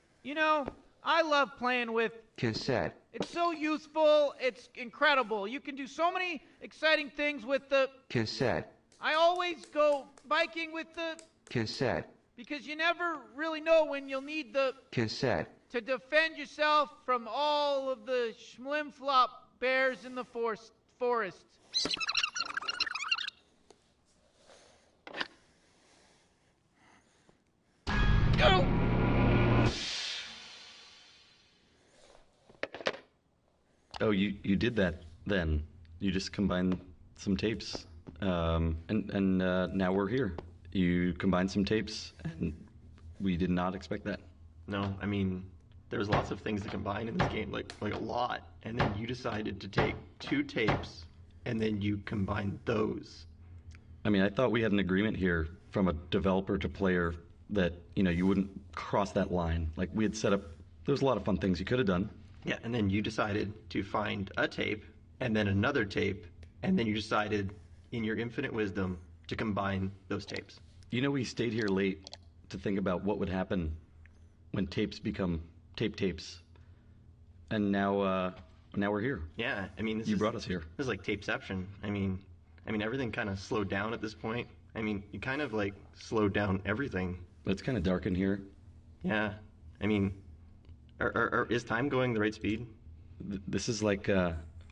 I love playing with Cassette. It's so useful. It's incredible. You can do so many exciting things with the Cassette. I always go biking with the Cassette. because you never really know when you'll need the Cassette. to defend yourself from all of the schmlimflop bears in the forest. Go! Oh, you did that then. You just combined some tapes. And now we're here. You combined some tapes, and we did not expect that. No, I mean, there's lots of things to combine in this game, like a lot. And then you decided to take 2 tapes and then you combine those. I mean, I thought we had an agreement here from a developer to player that, you wouldn't cross that line. Like, we had set up, there was a lot of fun things you could have done. Yeah, and then you decided to find a tape, and then another tape, and then you decided, in your infinite wisdom, to combine those tapes. We stayed here late to think about what would happen when tapes become tapes. And now we're here. Yeah, I mean, you brought us here. This is like tapeception. I mean, everything kind of slowed down at this point. I mean, you kind of like slowed down everything. But it's kind of dark in here. Yeah, I mean, is time going the right speed? This is like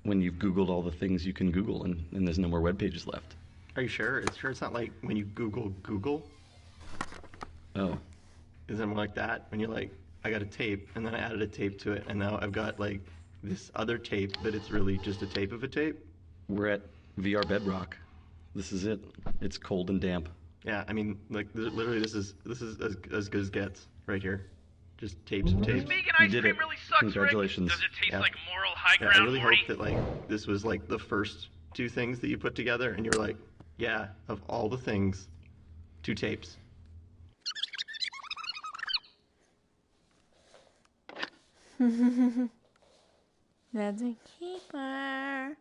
when you've Googled all the things you can Google and there's no more web pages left. Are you sure? It's not like when you Google? Oh. Is it more like that? When you're like, I got a tape, and then I added a tape to it, and now I've got like this other tape, but it's really just a tape of a tape? We're at VR Bedrock. This is it. It's cold and damp. Yeah, I mean, like, literally this is as good as gets right here. Just tapes of tapes. Vegan ice cream really sucks, Congratulations. Rick. Does it taste like moral high Yeah, ground, I really Morty? hope that, like, this was, like, the first two things that you put together, and you were like, yeah, of all the things, 2 tapes. That's a keeper.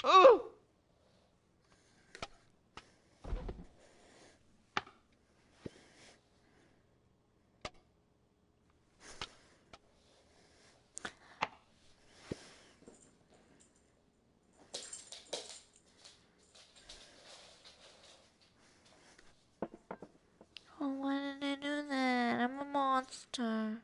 Oh! Oh, why did I do that? I'm a monster.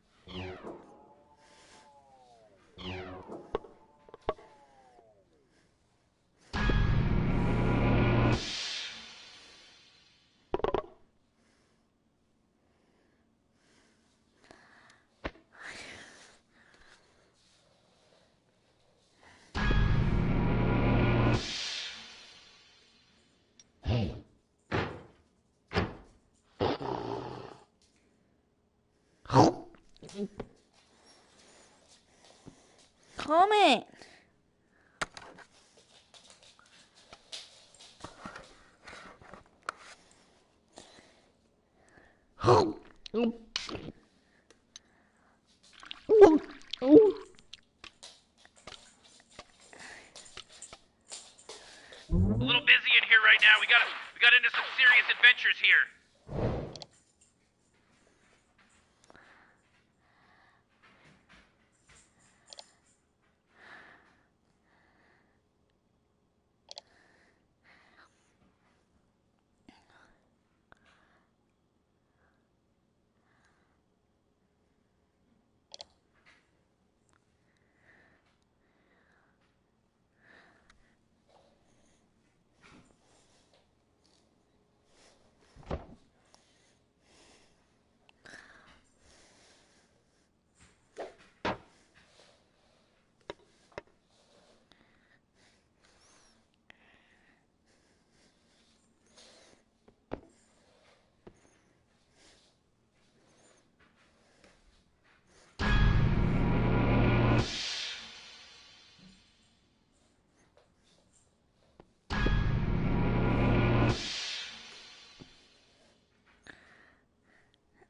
Comment. A little busy in here right now. We got into some serious adventures here.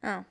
Oh.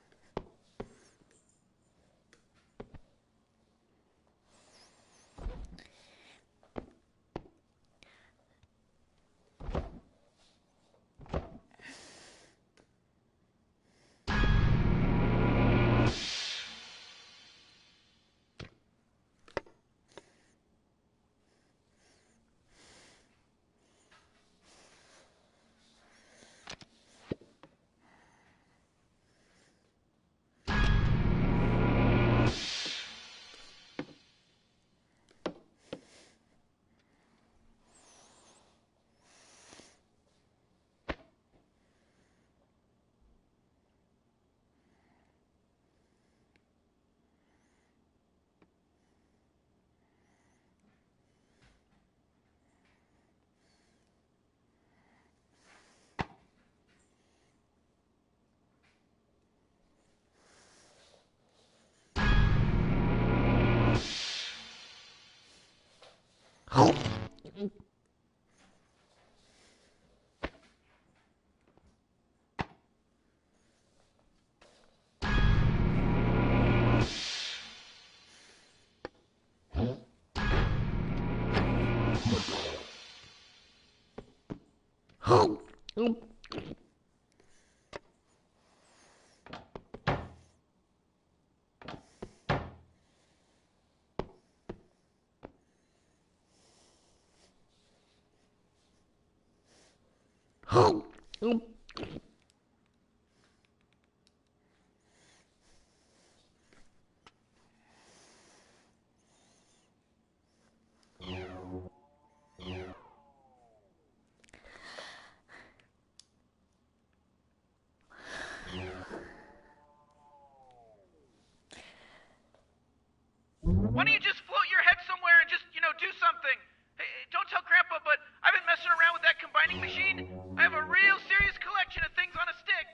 Why don't you just float your head somewhere and just, do something? Hey, don't tell Grandpa, but I've been messing around with that combining machine. I have a real serious collection of things on a stick.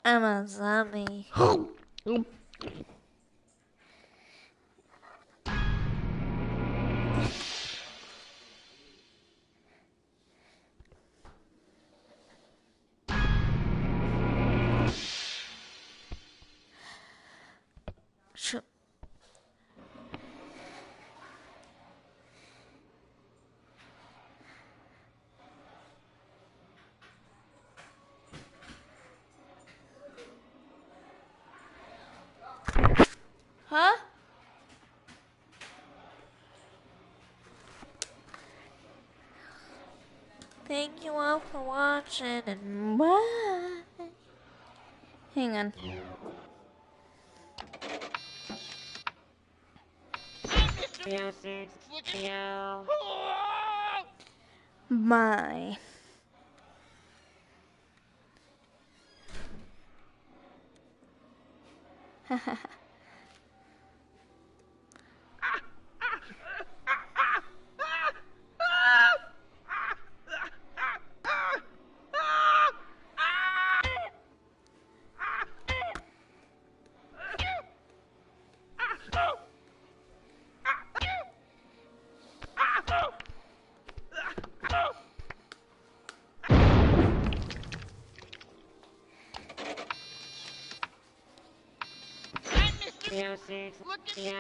I'm a zombie. Sure. Huh? Thank you all for watching and bye. Hang on. Bye. Haha. Look at you.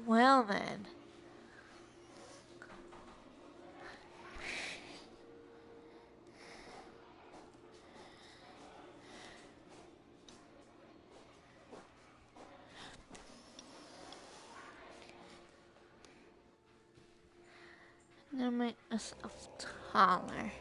Well then. I'm gonna make myself taller.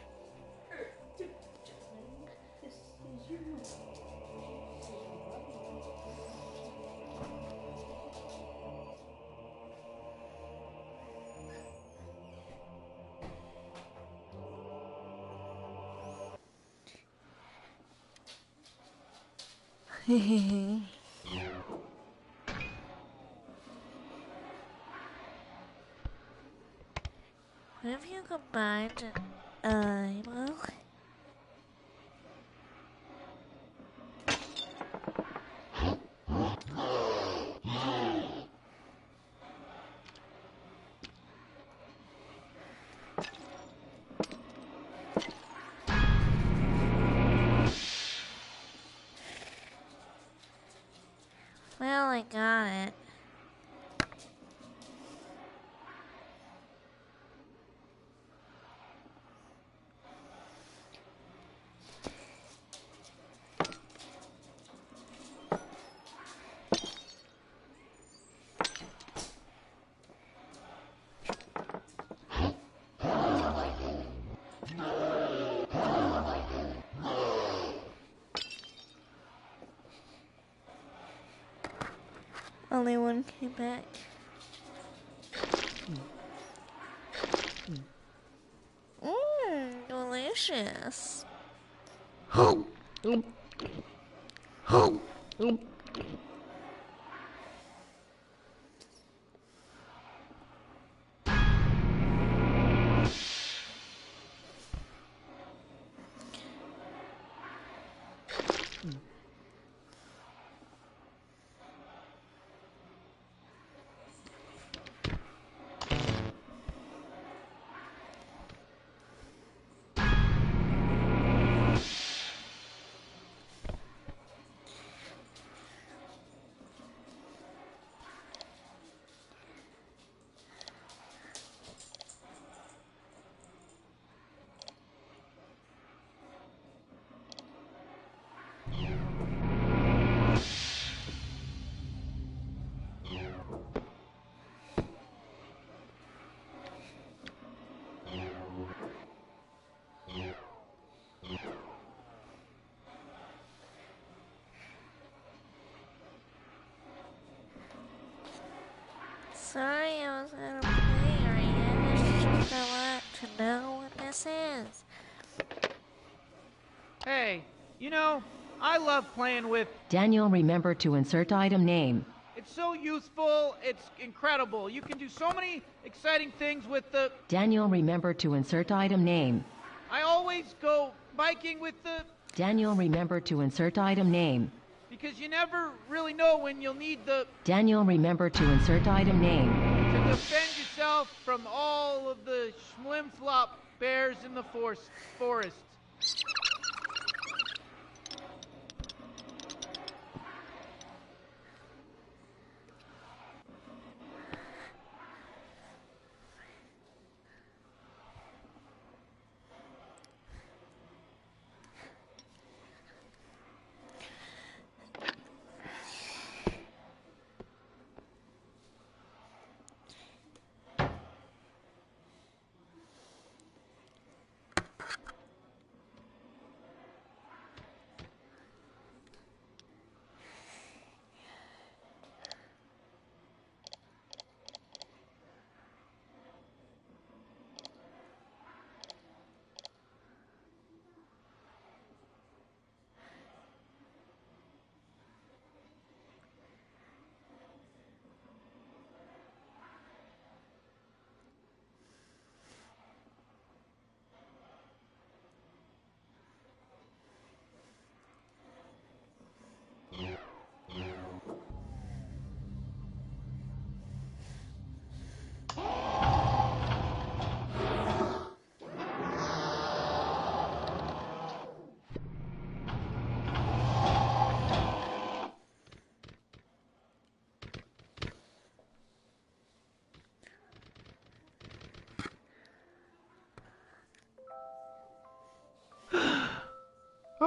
Hehehe. What if you combined an eyeball? Well, I got it. Only one came back. Delicious. Sorry, I was out of play area. It's just I want to know what this is. Hey, you know, I love playing with... Daniel, remember to insert item name. It's so useful. It's incredible. You can do so many exciting things with the... Daniel, remember to insert item name. I always go biking with the... Daniel, remember to insert item name. Because you never really know when you'll need the... Daniel, remember to insert item name. To defend yourself from all of the schlim-flop bears in the forest.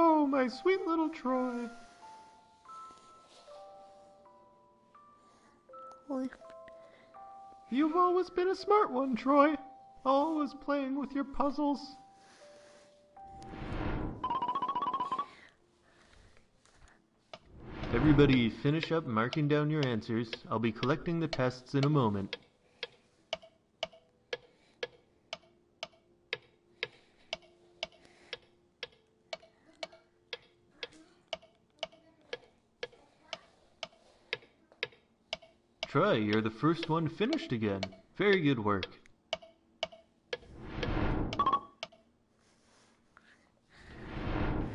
Oh, my sweet little Troy. You've always been a smart one, Troy. Always playing with your puzzles. Everybody finish up marking down your answers. I'll be collecting the tests in a moment. Troy, you're the first one finished again. Very good work.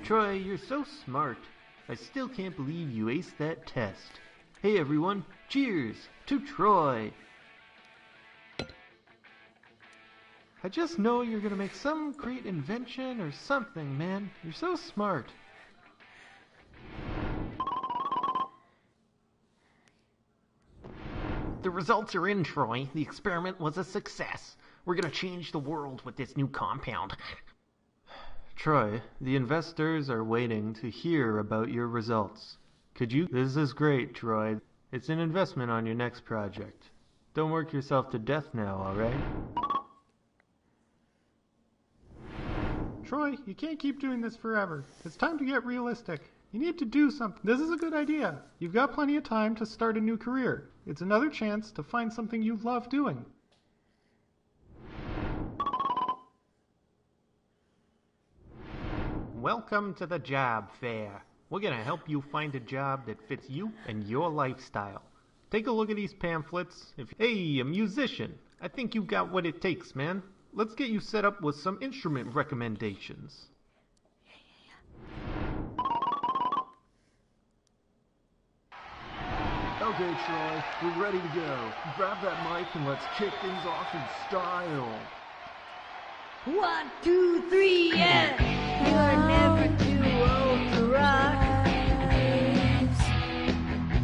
Troy, you're so smart. I still can't believe you aced that test. Hey everyone, cheers to Troy! I just know you're gonna make some great invention or something, man. You're so smart. The results are in, Troy. The experiment was a success. We're gonna change the world with this new compound. Troy, the investors are waiting to hear about your results. Could you... This is great, Troy. It's an investment on your next project. Don't work yourself to death now, alright? Troy, you can't keep doing this forever. It's time to get realistic. You need to do something. This is a good idea. You've got plenty of time to start a new career. It's another chance to find something you love doing. Welcome to the job fair. We're gonna help you find a job that fits you and your lifestyle. Take a look at these pamphlets. Hey, a musician. I think you got what it takes, man. Let's get you set up with some instrument recommendations. Okay, Troy, we're ready to go. Grab that mic and let's kick things off in style. 1, 2, 3, yeah! You're never too old to rock.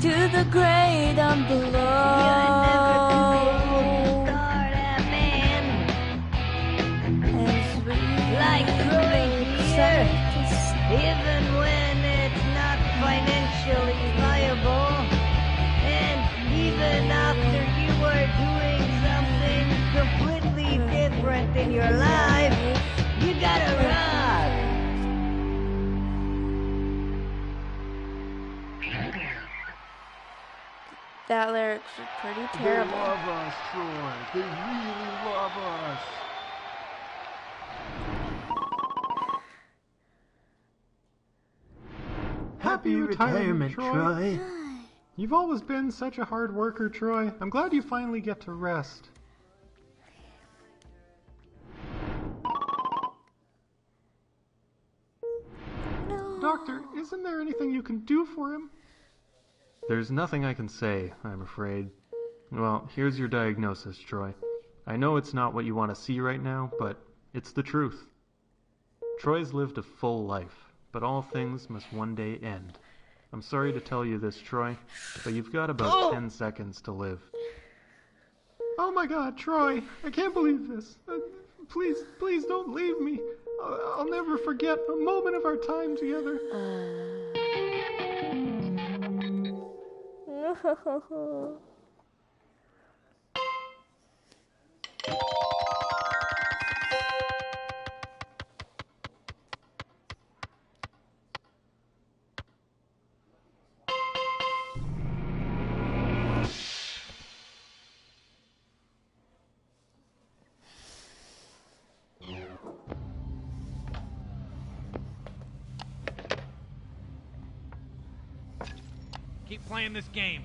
To the great and below. You're never too old to start a band. As we like Troy here, even when it's not financially viable, and even after you are doing something completely different in your life, you gotta rock. That lyrics are pretty terrible. They love us, Troy. They really love us. Happy retirement, Troy. You've always been such a hard worker, Troy. I'm glad you finally get to rest. No. Doctor, isn't there anything you can do for him? There's nothing I can say, I'm afraid. Well, here's your diagnosis, Troy. I know it's not what you want to see right now, but it's the truth. Troy's lived a full life, but all things must one day end. I'm sorry to tell you this, Troy, but you've got about 10 seconds to live. Oh my God, Troy, I can't believe this. Please don't leave me. I'll never forget a moment of our time together. Keep playing this game.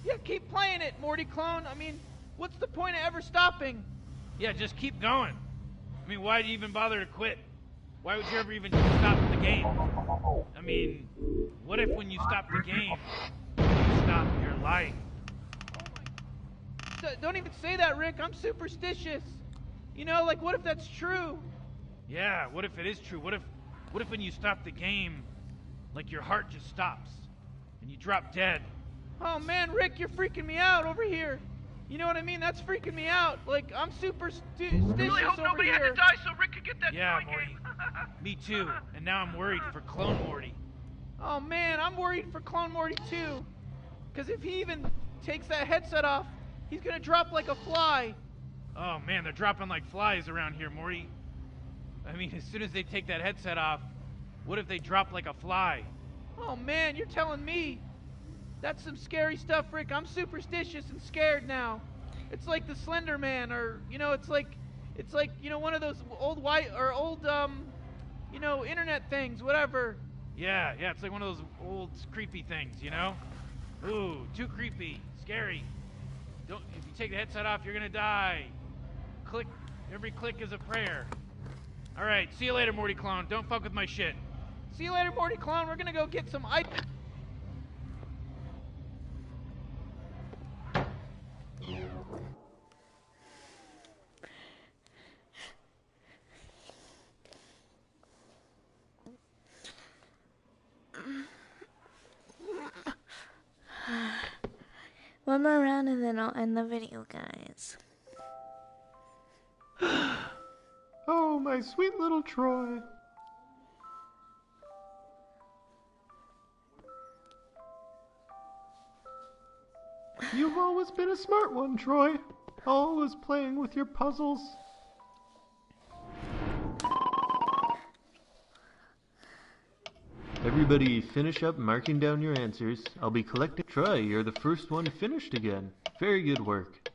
Yeah, keep playing it, Morty clone. I mean, what's the point of ever stopping? Yeah, just keep going. I mean, why do you even bother to quit? Why would you ever even stop the game? I mean, what if when you stop the game, you stop your life? Don't even say that, Rick. I'm superstitious. You know, like, what if that's true? Yeah, what if it is true? What if when you stop the game, like your heart just stops and you drop dead? Oh man, Rick, you're freaking me out over here. You know what I mean? That's freaking me out. Like, I'm superstitious over here. Really hope nobody had to die so Rick could get that toy Morty. game. Me too. And now I'm worried for Clone Morty. Oh man, I'm worried for Clone Morty too. Because if he even takes that headset off, he's gonna drop like a fly. Oh man, they're dropping like flies around here, Morty. I mean, as soon as they take that headset off, what if they drop like a fly? Oh man, you're telling me. That's some scary stuff, Rick. I'm superstitious and scared now. It's like the Slender Man, or it's like one of those old internet things, whatever. Yeah, it's like one of those old creepy things, Ooh, too creepy, scary. If you take the headset off, you're gonna die. Click, every click is a prayer. All right, see you later, Morty Clone. Don't fuck with my shit. See you later, Morty Clone. We're gonna go get some ice. One more round and then I'll end the video, guys. Oh, my sweet little Troy. You've always been a smart one, Troy. Always playing with your puzzles. Everybody finish up marking down your answers. I'll be collecting. Troy, you're the first one finished again. Very good work.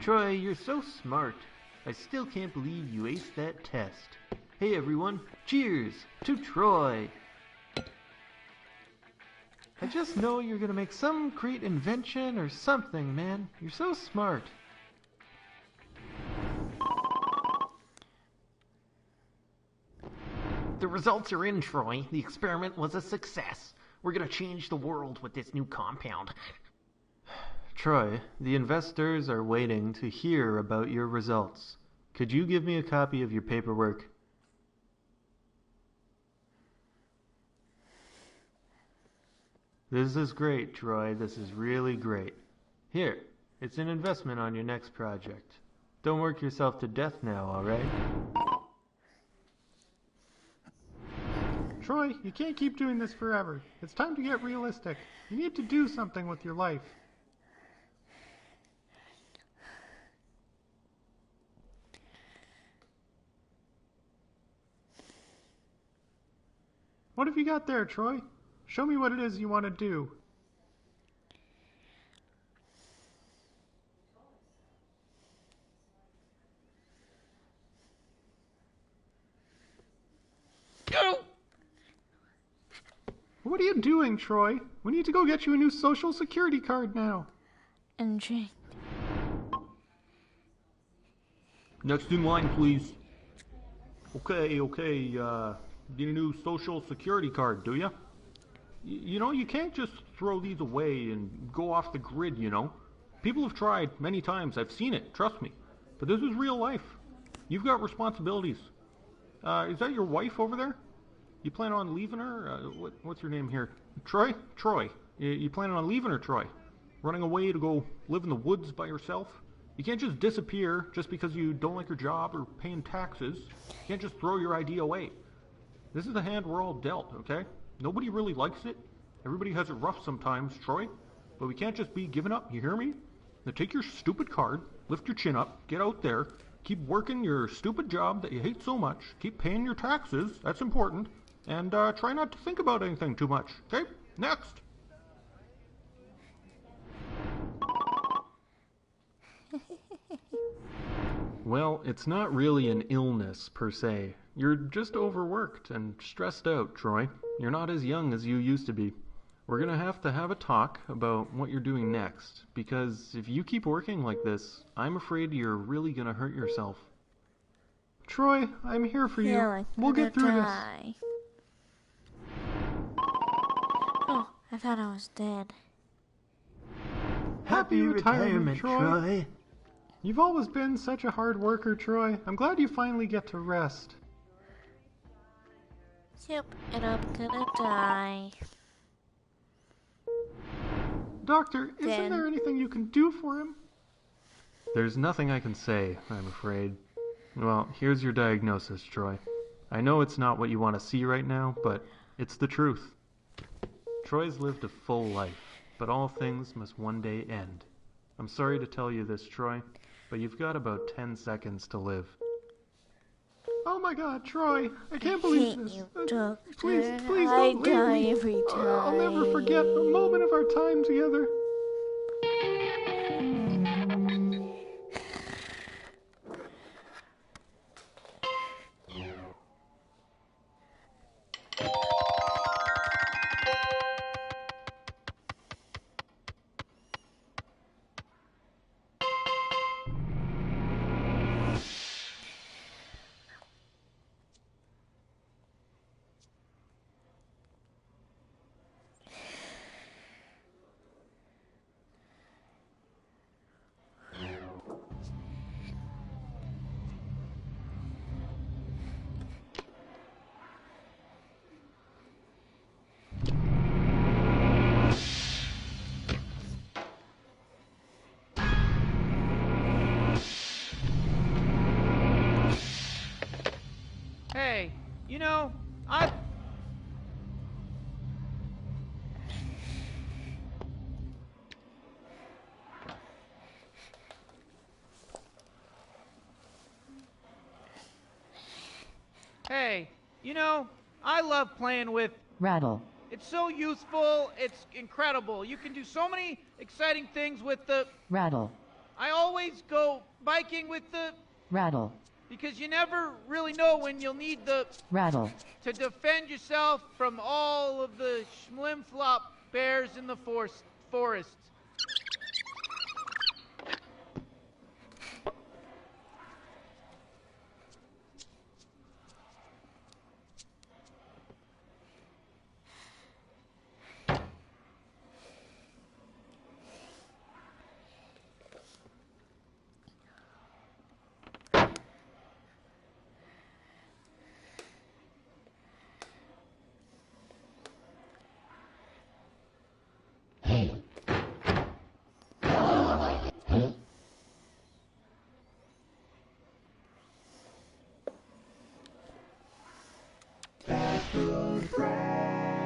Troy, you're so smart. I still can't believe you aced that test. Hey everyone, cheers to Troy. I just know you're gonna make some great invention or something, man. You're so smart. The results are in, Troy. The experiment was a success. We're gonna change the world with this new compound. Troy, the investors are waiting to hear about your results. Could you give me a copy of your paperwork? This is great, Troy. This is really great. Here, it's an investment on your next project. Don't work yourself to death now, alright? Troy, you can't keep doing this forever. It's time to get realistic. You need to do something with your life. What have you got there, Troy? Show me what it is you want to do. Oh! What are you doing, Troy? We need to go get you a new social security card now. Intrigued. Next in line, please. Okay, need a new social security card, do ya? You know, you can't just throw these away and go off the grid, you know? People have tried many times. I've seen it, trust me. But this is real life. You've got responsibilities. Is that your wife over there? You plan on leaving her? What's your name here? Troy? Troy. You planning on leaving her, Troy? Running away to go live in the woods by yourself? You can't just disappear just because you don't like your job or paying taxes. You can't just throw your ID away. This is the hand we're all dealt, okay? Nobody really likes it. Everybody has it rough sometimes, Troy. But we can't just be giving up, you hear me? Now take your stupid card, lift your chin up, get out there, keep working your stupid job that you hate so much, keep paying your taxes, that's important, and try not to think about anything too much, okay? Next! Well, it's not really an illness, per se. You're just overworked and stressed out, Troy. You're not as young as you used to be. We're gonna have to have a talk about what you're doing next, because if you keep working like this, I'm afraid you're really gonna hurt yourself. Troy, I'm here for you. Like we'll get through this. Oh, I thought I was dead. Happy retirement, Troy. You've always been such a hard worker, Troy. I'm glad you finally get to rest. Yep, and I'm gonna die. Doctor, isn't there anything you can do for him? There's nothing I can say, I'm afraid. Well, here's your diagnosis, Troy. I know it's not what you want to see right now, but it's the truth. Troy's lived a full life, but all things must one day end. I'm sorry to tell you this, Troy, but you've got about 10 seconds to live. Oh my god, Troy, I can't believe this. Please I don't die leave me. every time. I'll never forget a moment of our time together. Hey, you know, I... Hey, you know, I love playing with... Rattle. It's so useful, it's incredible. You can do so many exciting things with the... Rattle. I always go biking with the... Rattle. Because you never really know when you'll need the... Rattle. To defend yourself from all of the schmlimflop bears in the forest.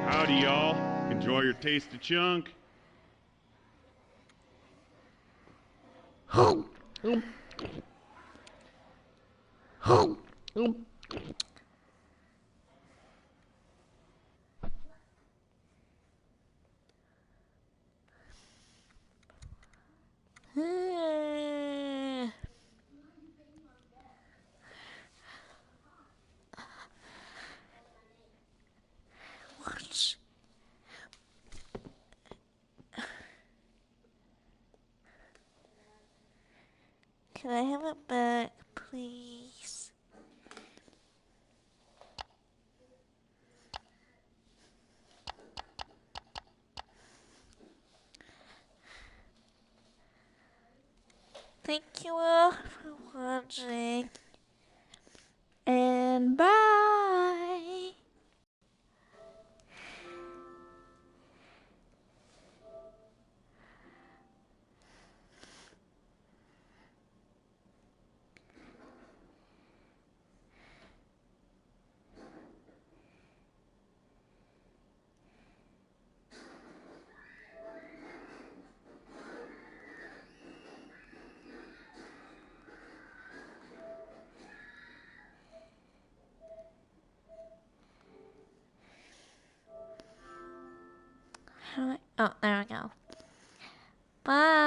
Howdy, y'all. Enjoy your tasty chunk. Can I have it back, please? Thank you all for watching. And bye. Oh, there we go. Bye.